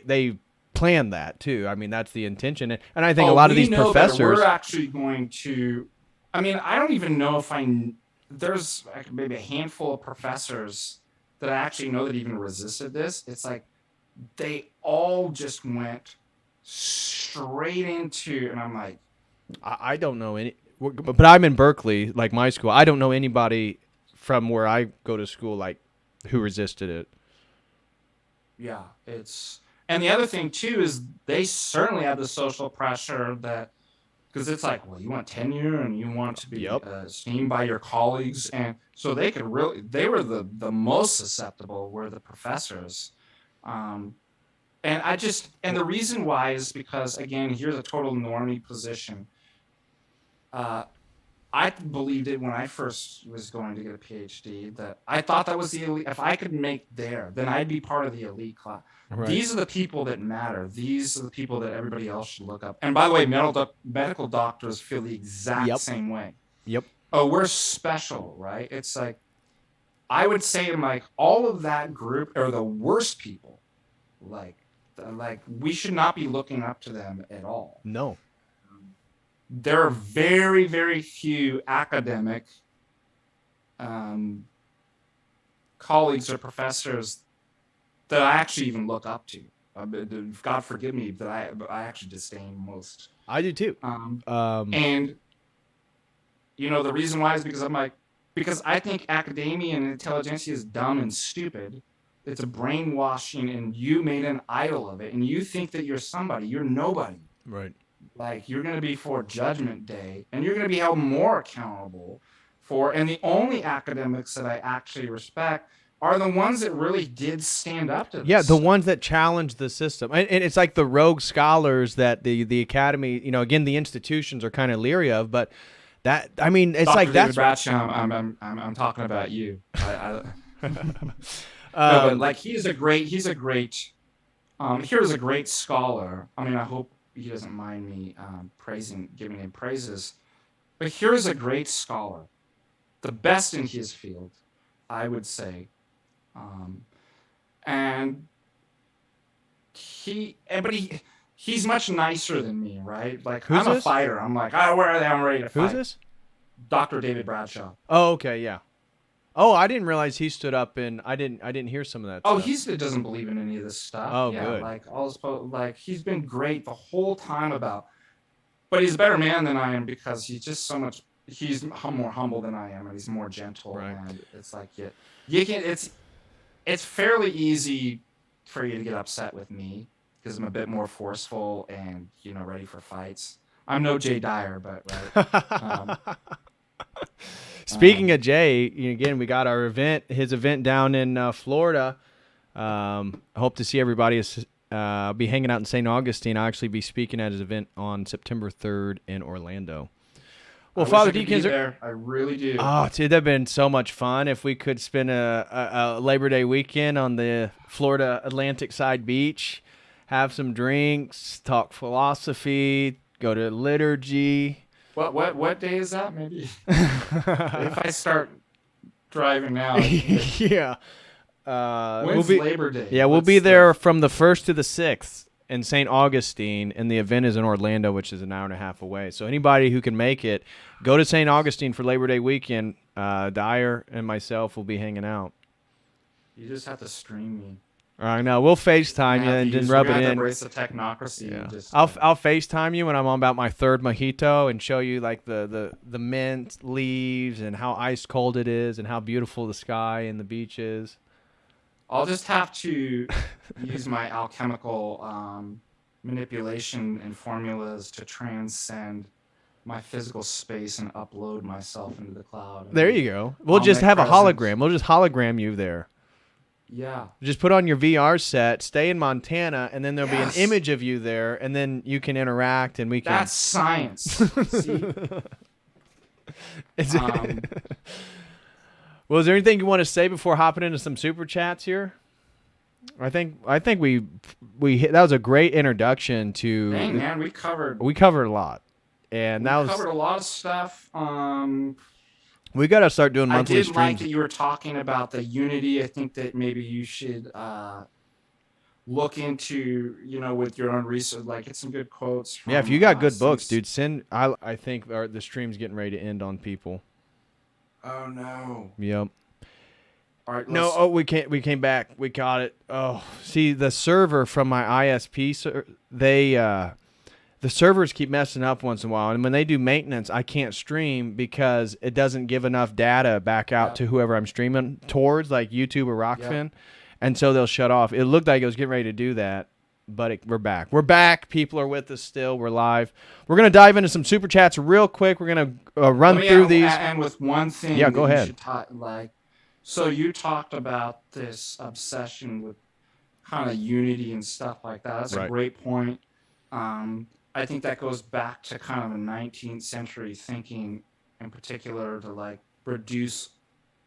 they plan that too. I mean, that's the intention, and I think a lot of these professors, we're actually going to. I mean, I don't even know if there's like maybe a handful of professors that I actually know that even resisted this. It's like they all just went straight into, and I'm like, I don't know any, but I'm in Berkeley, like my school. I don't know anybody from where I go to school like who resisted it. Yeah, and the other thing too is they certainly have the social pressure that, because it's like, well, you want tenure and you want to be esteemed by your colleagues, and so they were the most susceptible were the professors, and the reason why is because, again, here's a total normie position. I believed it when I first was going to get a PhD, that I thought that was the elite. If I could make there, then I'd be part of the elite class. Right. These are the people that matter. These are the people that everybody else should look up. And by the way, medical doctors feel the exact same way. Oh, we're special, right? It's like, I would say, like, all of that group are the worst people. Like we should not be looking up to them at all. No. There are very, very few academic colleagues or professors that I actually even look up to. God forgive me, that I actually disdain most. I do too. And the reason why is because I think academia and intelligentsia is dumb and stupid. It's a brainwashing, and you made an idol of it, and you think that you're somebody. You're nobody. Right. Like, you're going to be for Judgment Day, and you're going to be held more accountable for. And the only academics that I actually respect are the ones that really did stand up to this. Yeah, the ones that challenge the system. And it's like the rogue scholars that the academy, again, the institutions are kind of leery of. But that, I mean, it's Dr. like David that's. Bradshaw, I'm talking about you. No, but like here's a great scholar. I mean, I hope he doesn't mind me giving him praises. But here's a great scholar, the best in his field, I would say. And he's much nicer than me, right? Like, I'm a fighter. I'm like, where are they? I'm ready to fight. Who's this? Dr. David Bradshaw. Oh, okay, yeah. Oh, I didn't realize he stood up and I didn't hear some of that Oh, stuff. he doesn't believe in any of this stuff. Oh, Yeah, good. like like he's been great the whole time about, but he's a better man than I am because he's just so much. He's more humble than I am, and he's more gentle. Right. And it's like you can. It's fairly easy for you to get upset with me because I'm a bit more forceful and ready for fights. I'm no Jay Dyer, but right. Speaking of Jay, again, we got our his event down in Florida. I hope to see everybody. Be hanging out in St. Augustine. I'll actually be speaking at his event on September 3rd in Orlando. Well, Father Deacons, I really do. Oh, dude, that'd been so much fun if we could spend a Labor Day weekend on the Florida Atlantic side beach, have some drinks, talk philosophy, go to liturgy. What day is that? Maybe if I start driving now. Yeah. When's Labor Day? Yeah, we'll be there from the 1st to the 6th in St. Augustine, and the event is in Orlando, which is an hour and a half away. So anybody who can make it, go to St. Augustine for Labor Day weekend. Dyer and myself will be hanging out. You just have to stream me. I know. We'll FaceTime you and then rub it in. Embrace the technocracy. Yeah. I'll FaceTime you when I'm on about my third mojito and show you like the mint leaves and how ice cold it is and how beautiful the sky and the beach is. I'll just have to use my alchemical manipulation and formulas to transcend my physical space and upload myself into the cloud. There you go. We'll just have a hologram. We'll just hologram you there. Yeah. Just put on your VR set, stay in Montana, and then there'll be an image of you there, and then you can interact, and we can... That's science. See? Well, is there anything you want to say before hopping into some super chats here? I think we hit, that was a great introduction to... Dang, man, we covered a lot. And we covered a lot of stuff. We got to start doing monthly streams. I did like that you were talking about the unity. I think that maybe you should look into, with your own research, like get some good quotes. From, if you got good books, dude, send. I think the stream's getting ready to end on people. Oh no. Yep. All right. No. We came back. We got it. Oh, see, the server from my ISP, the servers keep messing up once in a while, and when they do maintenance, I can't stream because it doesn't give enough data back out to whoever I'm streaming towards, like YouTube or Rockfin, and so they'll shut off. It looked like it was getting ready to do that, but we're back. We're back. People are with us still. We're live. We're going to dive into some super chats real quick. We're going to run through these. And with one thing, go ahead. So you talked about this obsession with kind of unity and stuff like that. That's a great point. I think that goes back to kind of a 19th century thinking, in particular, to reduce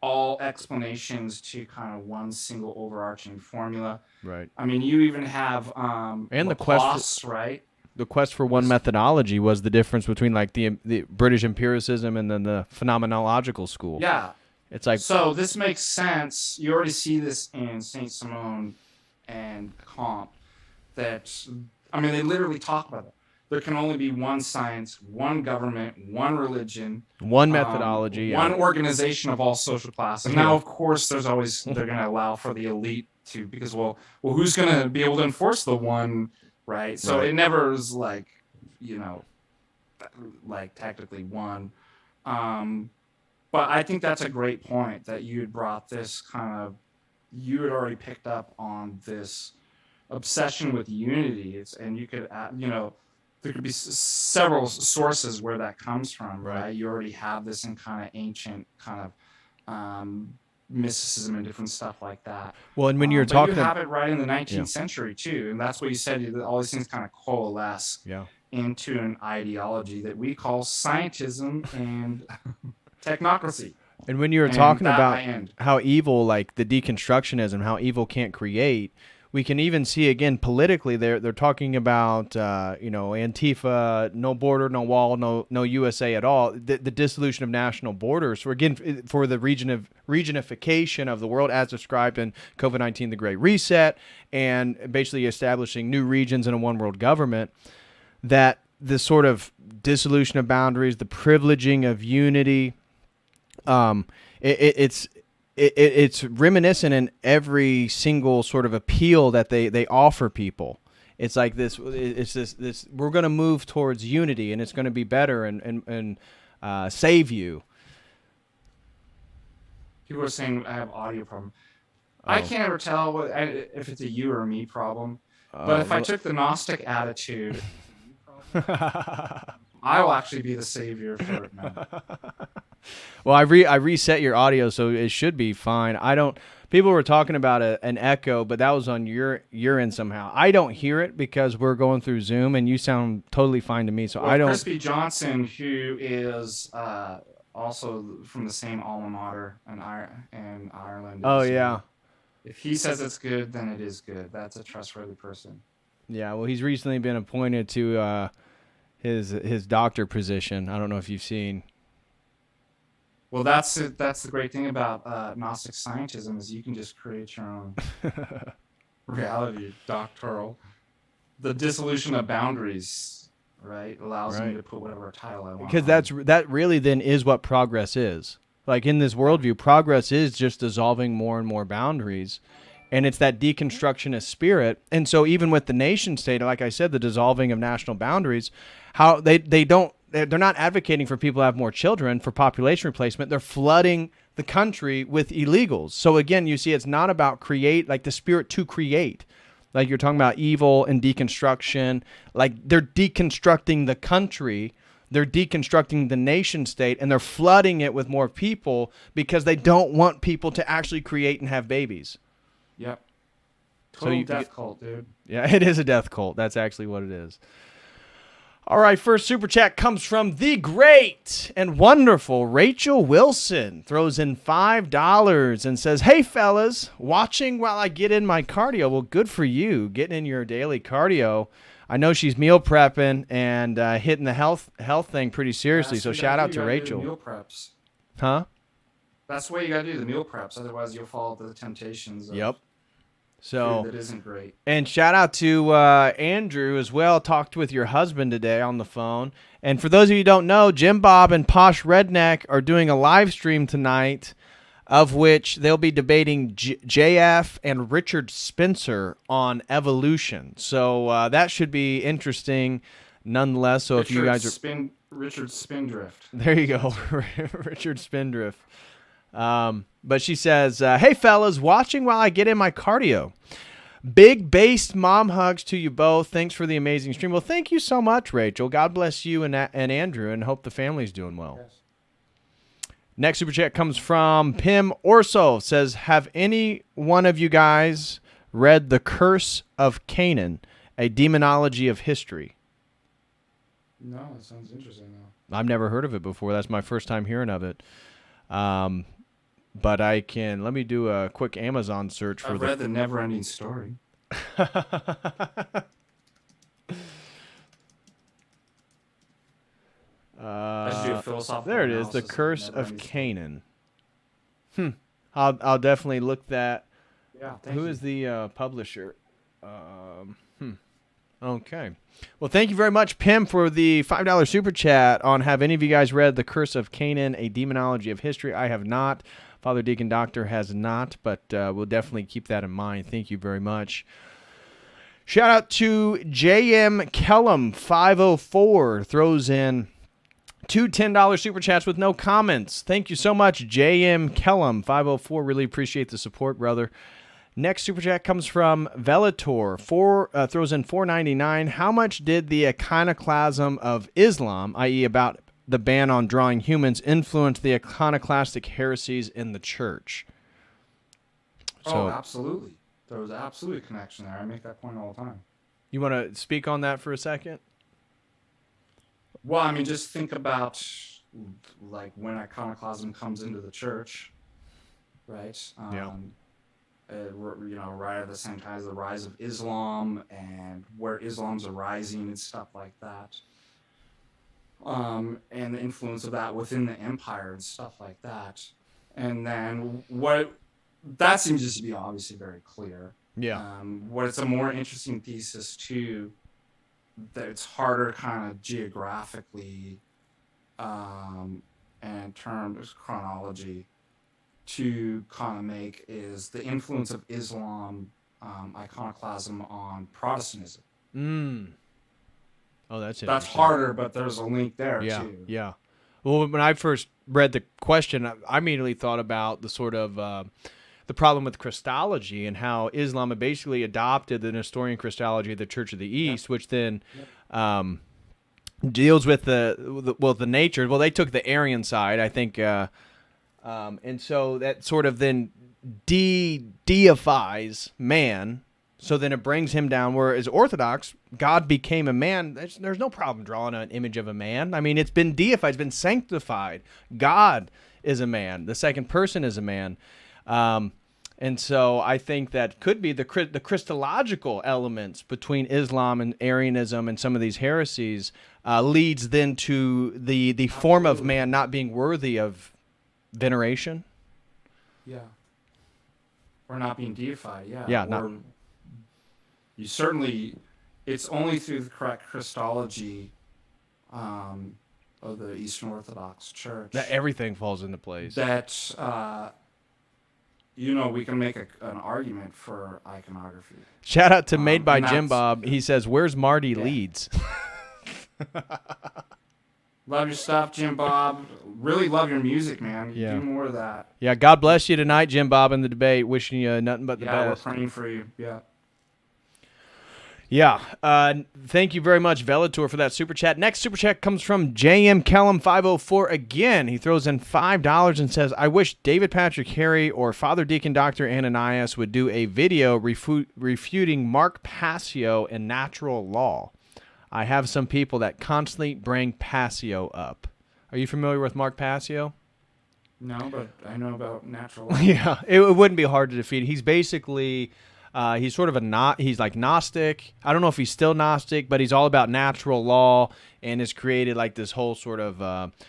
all explanations to kind of one single overarching formula. Right. I mean, you even have and the quest, right? The quest for one methodology was the difference between the British empiricism and then the phenomenological school. Yeah. It's like, so this makes sense. You already see this in Saint Simon and Comte. They literally talk about it. There can only be one science, one government, one religion, one methodology, one organization of all social classes. Now, of course, they're going to allow for the elite to, because who's going to be able to enforce the one, right? So it never is technically one. But I think that's a great point that you had brought this you had already picked up on this obsession with unity. And you could, there could be several sources where that comes from, right? You already have this in kind of ancient mysticism and different stuff like that. Well, and when you're talking, you have it right in the 19th century too, and that's what you said. All these things kind of coalesce into an ideology that we call scientism and technocracy. And when you were talking about how evil, like the deconstructionism, how evil can't create. We can even see, again, politically, they're talking about, Antifa, no border, no wall, no USA at all, the dissolution of national borders. So again, for the regionification of the world as described in COVID-19, the Great Reset, and basically establishing new regions in a one world government, that this sort of dissolution of boundaries, the privileging of unity. It's reminiscent in every single sort of appeal that they offer people. It's like this. It's this. We're going to move towards unity, and it's going to be better and save you. People are saying I have audio problem. I can't ever tell if it's a you or a me problem. But if I took the Gnostic attitude, I will actually be the savior for it now. Well, I reset your audio, so it should be fine. People were talking about an echo, but that was on your end somehow. I don't hear it because we're going through Zoom, and you sound totally fine to me. So I don't. Crispy Johnson, who is also from the same alma mater in Ireland. Oh yeah. If he says it's good, then it is good. That's a trustworthy person. Yeah, well, he's recently been appointed to his doctor position. I don't know if you've seen. Well, that's it. That's the great thing about Gnostic Scientism is you can just create your own reality, doctoral. The dissolution of boundaries, right, allows me to put whatever title I want. Because that really then is what progress is. Like in this worldview, progress is just dissolving more and more boundaries, and it's that deconstructionist spirit. And so even with the nation state, like I said, the dissolving of national boundaries, how they're not advocating for people to have more children for population replacement. They're flooding the country with illegals. So again, you see, it's not about the spirit to create. Like you're talking about evil and deconstruction. Like they're deconstructing the country. They're deconstructing the nation state, and they're flooding it with more people because they don't want people to actually create and have babies. Yep. Total death cult, dude. Yeah, it is a death cult. That's actually what it is. All right, first super chat comes from the great and wonderful Rachel Wilson. Throws in $5 and says, "Hey, fellas, watching while I get in my cardio." Well, good for you, getting in your daily cardio. I know she's meal prepping and hitting the health thing pretty seriously, so shout out to Rachel. Meal preps. Huh? That's the way you got to do the meal preps, otherwise you'll fall into the temptations of So food that isn't great. And shout out to Andrew as well. Talked with your husband today on the phone. And for those of you who don't know, Jim Bob and Posh Redneck are doing a live stream tonight, of which they'll be debating JF and Richard Spencer on evolution. So that should be interesting nonetheless. So if you guys are... Richard Spindrift. There you go. Richard Spindrift. But she says, "Hey fellas, watching while I get in my cardio. Big based mom hugs to you both. Thanks for the amazing stream." Well, thank you so much, Rachel. God bless you and Andrew, and hope the family's doing well. Yes. Next super chat comes from Pim Orso. Says, "Have any one of you guys read The Curse of Canaan, a demonology of history?" No, it sounds interesting though. I've never heard of it before. That's my first time hearing of it. But let me do a quick Amazon search for I've read The Never-Ending Story. Let's do a philosophical there it is, The Curse of Canaan. I'll definitely look that. Yeah. Who is the publisher? Okay. Well, thank you very much, Pim, for the $5 super chat on have any of you guys read The Curse of Canaan, a demonology of history? I have not. Father Deacon Doctor has not, but we'll definitely keep that in mind. Thank you very much. Shout out to J.M. Kellum, 504, throws in two $10 super chats with no comments. Thank you so much, J.M. Kellum, 504. Really appreciate the support, brother. Next super chat comes from Velator, throws in $4.99. How much did the iconoclasm of Islam, i.e. about the ban on drawing humans, influence the iconoclastic heresies in the church? Oh, absolutely. There was absolutely a connection there. I make that point all the time. You want to speak on that for a second? Well, I mean, just think about like when iconoclasm comes into the church, right? Yeah. Right at the same time as the rise of Islam and where Islam's arising and stuff like that. And the influence of that within the empire and stuff like that. And then that seems just to be obviously very clear. Yeah. What it's a more interesting thesis too it's harder kind of geographically, and in terms of chronology, to kind of make is the influence of Islam iconoclasm on Protestantism. Oh, that's interesting. That's harder, but there's a link there too. Yeah. Well, when I first read the question, I immediately thought about the sort of the problem with Christology and how Islam had basically adopted the Nestorian Christology of the Church of the East, which then deals with the nature. Well, they took the Aryan side, I think, and so that sort of then deifies man. So then it brings him down, whereas Orthodox, God became a man. There's no problem drawing an image of a man. I mean, it's been deified, it's been sanctified. God is a man. The second person is a man. And so I think that could be the Christological elements between Islam and Arianism and some of these heresies leads then to the form of man not being worthy of veneration. Yeah. Or not being deified, yeah. Yeah, you certainly, it's only through the correct Christology of the Eastern Orthodox Church that everything falls into place. That, we can make an argument for iconography. Shout out to Made by Jim Bob. He says, "Where's Marty Leeds?" Love your stuff, Jim Bob. Really love your music, man. Yeah. Do more of that. Yeah, God bless you tonight, Jim Bob, in the debate. Wishing you nothing but the best. Yeah, we're praying for you. Yeah. Yeah. Thank you very much, Velator, for that super chat. Next super chat comes from JM Kellum 504 again. He throws in $5 and says, "I wish David Patrick Harry or Father Deacon Dr. Ananias would do a video refuting Mark Passio and natural law. I have some people that constantly bring Passio up." Are you familiar with Mark Passio? No, but I know about natural law. Yeah, it wouldn't be hard to defeat. He's basically... he's sort of he's like Gnostic. I don't know if he's still Gnostic, but he's all about natural law and has created like this whole sort of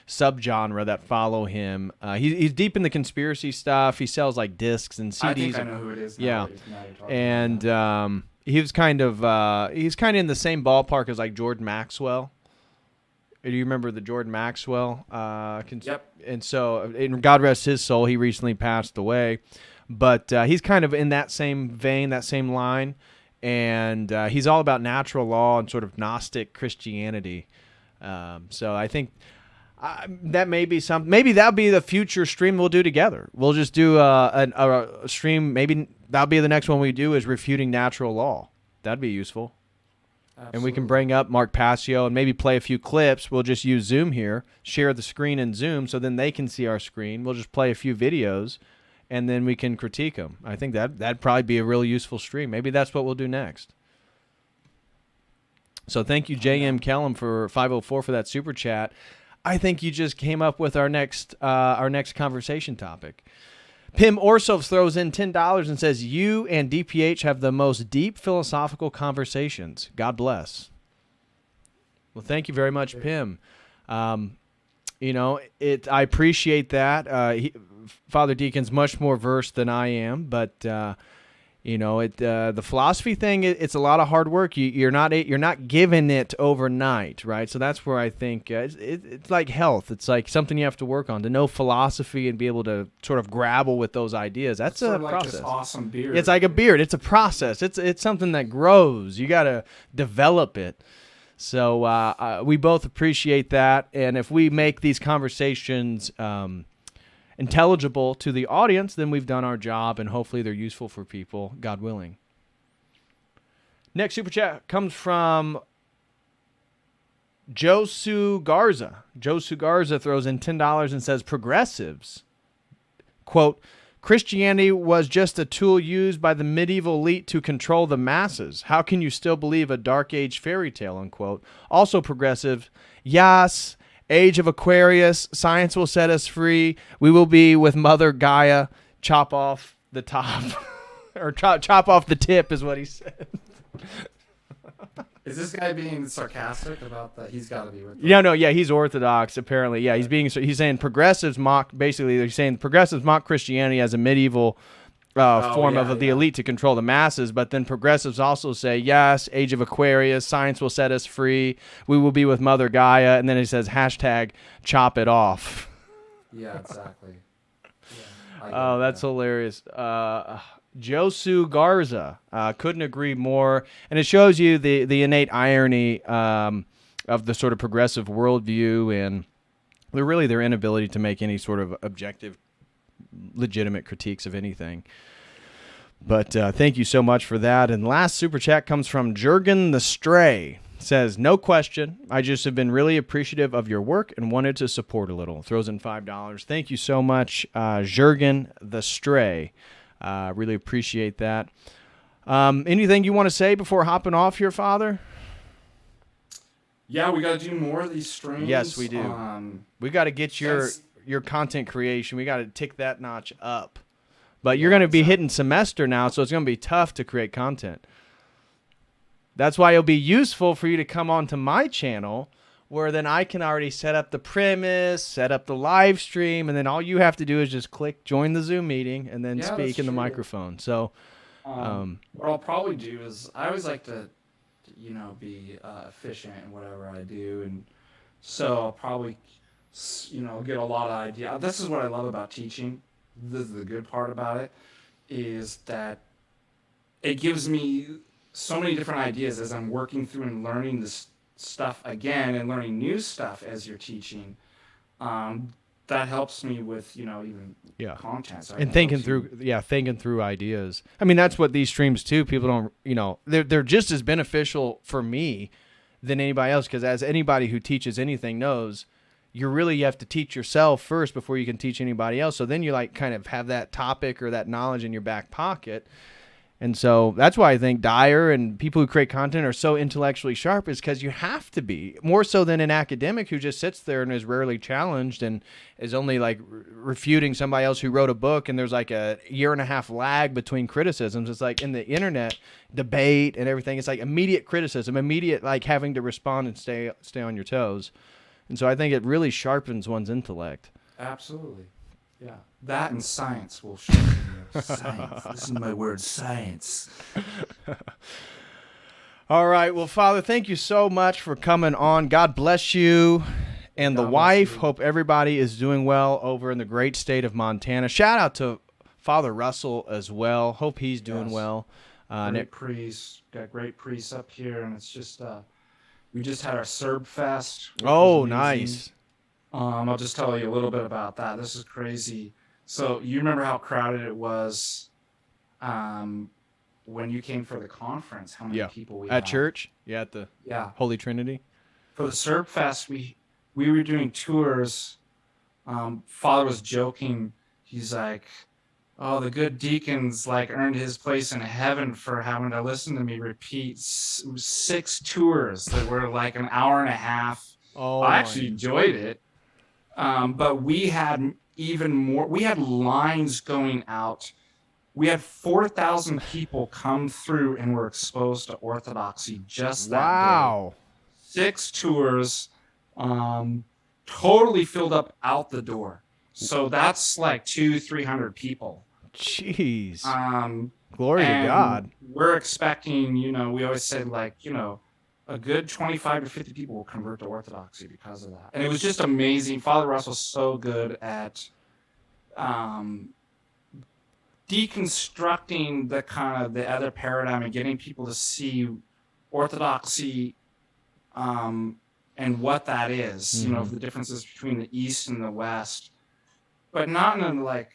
subgenre that follow him. He's deep in the conspiracy stuff. He sells like discs and CDs. I think I know who it is. Yeah, and he was kind of he's kind of in the same ballpark as like Jordan Maxwell. Do you remember the Jordan Maxwell? Yep. And so, God rest his soul, he recently passed away. But he's kind of in that same vein, that same line, and he's all about natural law and sort of Gnostic Christianity. So I think that may be something. Maybe that'll be the future stream we'll do together. We'll just do a stream. Maybe that'll be the next one we do is refuting natural law. That'd be useful. Absolutely. And we can bring up Mark Passio and maybe play a few clips. We'll just use Zoom here, share the screen in Zoom, so then they can see our screen. We'll just play a few videos. And then we can critique them. I think that'd probably be a really useful stream. Maybe that's what we'll do next. So thank you, J.M. Kellum, for 504 for that super chat. I think you just came up with our next conversation topic. Pim Orsov throws in $10 and says, "You and DPH have the most deep philosophical conversations. God bless." Well, thank you very much, Pim. I appreciate that. Father Deacon's much more versed than I am, but the philosophy thing, it's a lot of hard work. You're not given it overnight, right? So that's where I think it's like health. It's like something you have to work on to know philosophy and be able to sort of grapple with those ideas. That's a process. Like this awesome beard. It's like a beard. It's a process. It's something that grows. You got to develop it. So we both appreciate that, and if we make these conversations intelligible to the audience, then we've done our job, and hopefully they're useful for people, God willing. Next super chat comes from Josu Garza. Josu Garza throws in $10 and says, "Progressives, quote, Christianity was just a tool used by the medieval elite to control the masses. How can you still believe a dark age fairy tale, unquote? Also progressive, yes, Age of Aquarius, science will set us free. We will be with Mother Gaia. Chop off the top." Or chop off the tip is what he said. Is this guy being sarcastic about that? He's got to be with them. Yeah, he's Orthodox, apparently. Yeah, he's saying progressives mock, basically, he's saying progressives mock Christianity as a medieval form of the elite to control the masses. But then progressives also say, yes, age of Aquarius, science will set us free. We will be with Mother Gaia. And then it says hashtag chop it off. Yeah, exactly. Oh, that's hilarious. Josu Garza, couldn't agree more. And it shows you the innate irony of the sort of progressive worldview and their inability to make any sort of objective, legitimate critiques of anything. But thank you so much for that. And last super chat comes from Jurgen the Stray. Says, no question. I just have been really appreciative of your work and wanted to support a little. Throws in $5. Thank you so much, Jurgen the Stray. Really appreciate that. Anything you want to say before hopping off here, Father? Yeah, we got to do more of these streams. Yes, we do. We got to get your content creation. We got to tick that notch up. But you're going to be hitting semester now, so it's going to be tough to create content. That's why it'll be useful for you to come onto my channel, where then I can already set up the premise, set up the live stream, and then all you have to do is just click join the Zoom meeting and then speak in the microphone. So, what I'll probably do is I always like to, be efficient in whatever I do, and so I'll probably, get a lot of ideas. This is what I love about teaching. This is the good part about it, is that it gives me so many different ideas as I'm working through and learning this stuff again and learning new stuff as you're teaching. That helps me with, even content. So and thinking through ideas. I mean, that's what these streams too. People don't, they're just as beneficial for me than anybody else. Because as anybody who teaches anything knows, you have to teach yourself first before you can teach anybody else. So then you kind of have that topic or that knowledge in your back pocket. And so that's why I think Dyer and people who create content are so intellectually sharp, is because you have to be, more so than an academic who just sits there and is rarely challenged and is only refuting somebody else who wrote a book, and there's a year-and-a-half lag between criticisms. It's like in the internet debate and everything, it's like immediate criticism, immediate having to respond and stay on your toes. And so I think it really sharpens one's intellect. Absolutely. Yeah, that and science will show you. Science. Listen to my word, science. All right. Well, Father, thank you so much for coming on. God bless you and the wife. Hope everybody is doing well over in the great state of Montana. Shout out to Father Russell as well. Hope he's doing well. Great priests. Got great priests up here, and it's just we just had our Serb Fest. Oh, nice. I'll just tell you a little bit about that. This is crazy. So you remember how crowded it was when you came for the conference? How many people we had? At church? Yeah, at the Holy Trinity? For the Serb Fest, we were doing tours. Father was joking. He's like, oh, the good deacons earned his place in heaven for having to listen to me repeat 6 tours that were an hour and a half. Oh, I actually enjoyed it. But we had even more. We had lines going out. We had 4,000 people come through and were exposed to Orthodoxy just that day. Wow. 6 tours, totally filled up out the door. So that's 200-300 people. Jeez. Glory to God. We're expecting, we always said a good 25 to 50 people will convert to Orthodoxy because of that. And it was just amazing. Father Russell's so good at deconstructing the other paradigm and getting people to see Orthodoxy and what that is, the differences between the East and the West, but not in a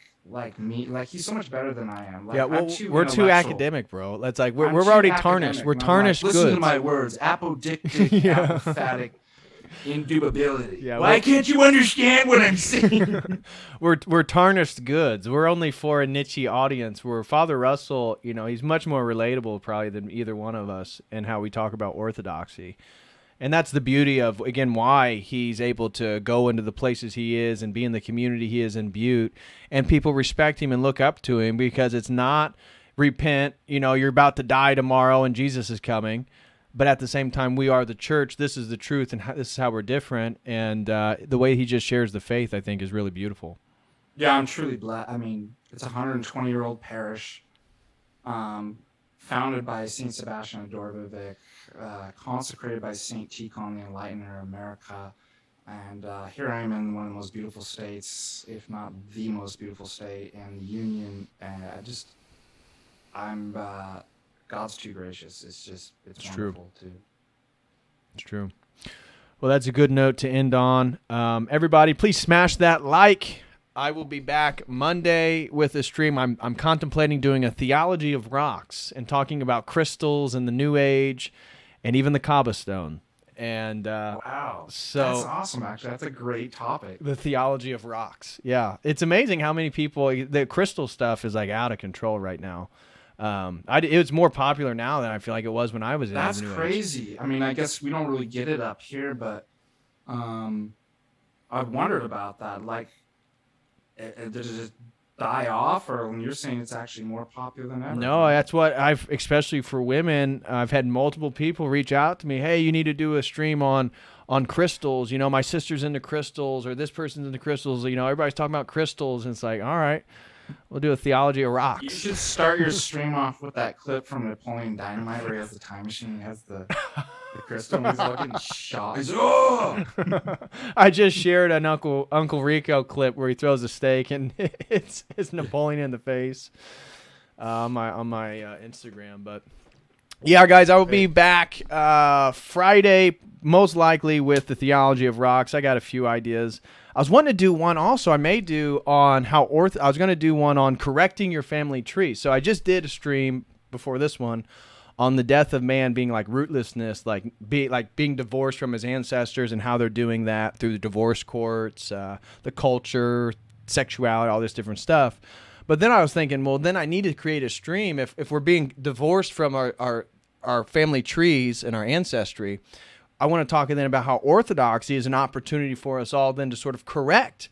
me, he's so much better than I am. We're too academic, bro. That's we're already tarnished. We're tarnished goods. Listen to my words: apodictic, apophatic, indubitability. Yeah, why can't you understand what I'm saying? we're tarnished goods. We're only for a niche audience. Where Father Russell, he's much more relatable probably than either one of us in how we talk about orthodoxy. And that's the beauty of, again, why he's able to go into the places he is and be in the community he is in Butte. And people respect him and look up to him because it's not repent, you're about to die tomorrow and Jesus is coming. But at the same time, we are the church. This is the truth and this is how we're different. And the way he just shares the faith, I think, is really beautiful. Yeah, I'm truly blessed. I mean, it's a 120-year-old parish, founded by Saint Sebastian of Dordovic, consecrated by Saint Tikhon the Enlightener of America, and here I am in one of the most beautiful states, if not the most beautiful state in the Union, and I'm God's too gracious. It's wonderful too. It's true. Well, that's a good note to end on. Everybody, please smash that like. I will be back Monday with a stream. I'm contemplating doing a theology of rocks and talking about crystals and the New Age and even the Kaaba stone. And wow, so that's awesome. Actually, that's a great topic. The theology of rocks. Yeah, it's amazing how many people. The crystal stuff is like out of control right now. It was more popular now than I feel like it was when I was in. That's the New crazy. Age. I mean, I guess we don't really get it up here, but I've wondered about that. Like, did it just die off, or when you're saying it's actually more popular than ever? No, that's what especially for women, I've had multiple people reach out to me. Hey, you need to do a stream on crystals. You know, my sister's into crystals, or this person's into crystals. You know, everybody's talking about crystals, and it's like, all right, we'll do a theology of rocks. You should start your stream off with that clip from Napoleon Dynamite where he has the time machine, he has the crystal, and he's looking shot. He's, oh! I just shared an Uncle Rico clip where he throws a steak and it's Napoleon in the face on my Instagram. But yeah, guys, I will be back Friday, most likely with the theology of rocks. I got a few ideas. I was wanting to do one also. I may do on I was going to do one on correcting your family tree. So I just did a stream before this one on the death of man being like rootlessness, like being divorced from his ancestors and how they're doing that through the divorce courts, the culture, sexuality, all this different stuff. But then I was thinking, well, then I need to create a stream if we're being divorced from our family trees and our ancestry. I want to talk then about how orthodoxy is an opportunity for us all then to sort of correct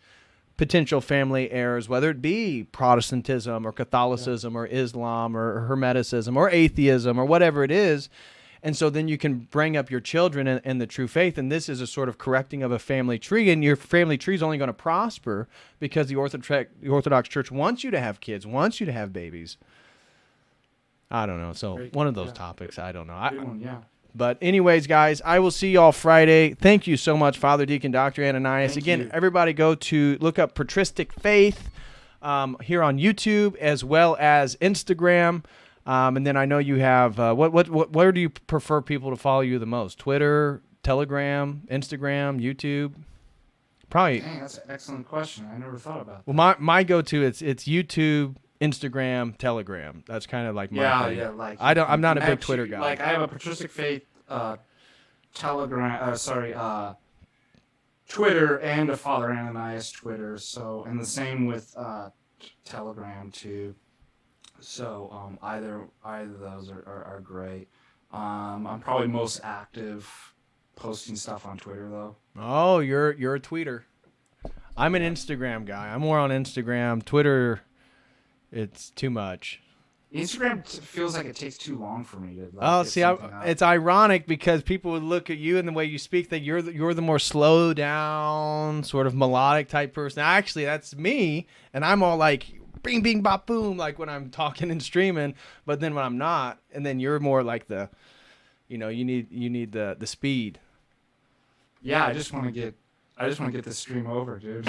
potential family errors, whether it be Protestantism or Catholicism or Islam or Hermeticism or atheism or whatever it is. And so then you can bring up your children in the true faith. And this is a sort of correcting of a family tree. And your family tree is only going to prosper because the Orthodox Church wants you to have kids, wants you to have babies. I don't know. So one of those topics, I don't know. Good one, yeah. But anyways, guys, I will see y'all Friday. Thank you so much, Father Deacon Dr. Ananias. Again, everybody go to look up Patristic Faith here on YouTube as well as Instagram. And then I know you have, where do you prefer people to follow you the most? Twitter, Telegram, Instagram, YouTube? Probably. Dang, that's an excellent question. I never thought about that. Well, my go-to, it's YouTube, Instagram, Telegram. That's kind of like my thing. Yeah, like I'm not a big Twitter guy. Like I have a Patristic Faith Twitter and a Father Ananias Twitter. So, and the same with Telegram too. So either of those are great. I'm probably most active posting stuff on Twitter though. Oh, you're a tweeter. I'm an Instagram guy. I'm more on Instagram. Twitter, it's too much. Instagram feels like it takes too long for me to. It's ironic because people would look at you and the way you speak that you're the more slow down, sort of melodic type person. Actually, that's me, and I'm all like bing bing bop boom like when I'm talking and streaming. But then when I'm not, and then you're more like the, you need the speed. Yeah, I just want to get this stream over, dude.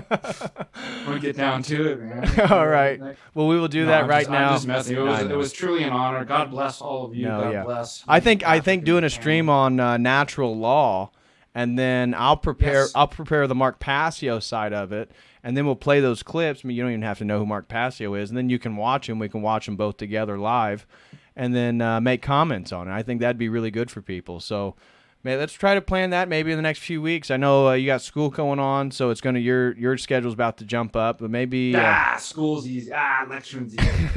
I want to get down to it, man. All right. Well, we will do that right now. I'm just messing. It was truly an honor. God bless all of you. God bless. I think doing a stream on natural law, and then I'll prepare the Mark Passio side of it, and then we'll play those clips. I mean, you don't even have to know who Mark Passio is, and then you can watch them. We can watch them both together live, and then make comments on it. I think that'd be really good for people. So. Let's try to plan that maybe in the next few weeks. I know you got school going on, so it's gonna your schedule's about to jump up, but maybe school's easy. Lecturing's easy.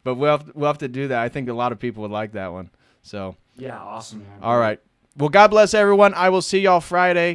But we'll have to do that. I think a lot of people would like that one. So yeah, awesome, man. All right. Well, God bless everyone. I will see y'all Friday.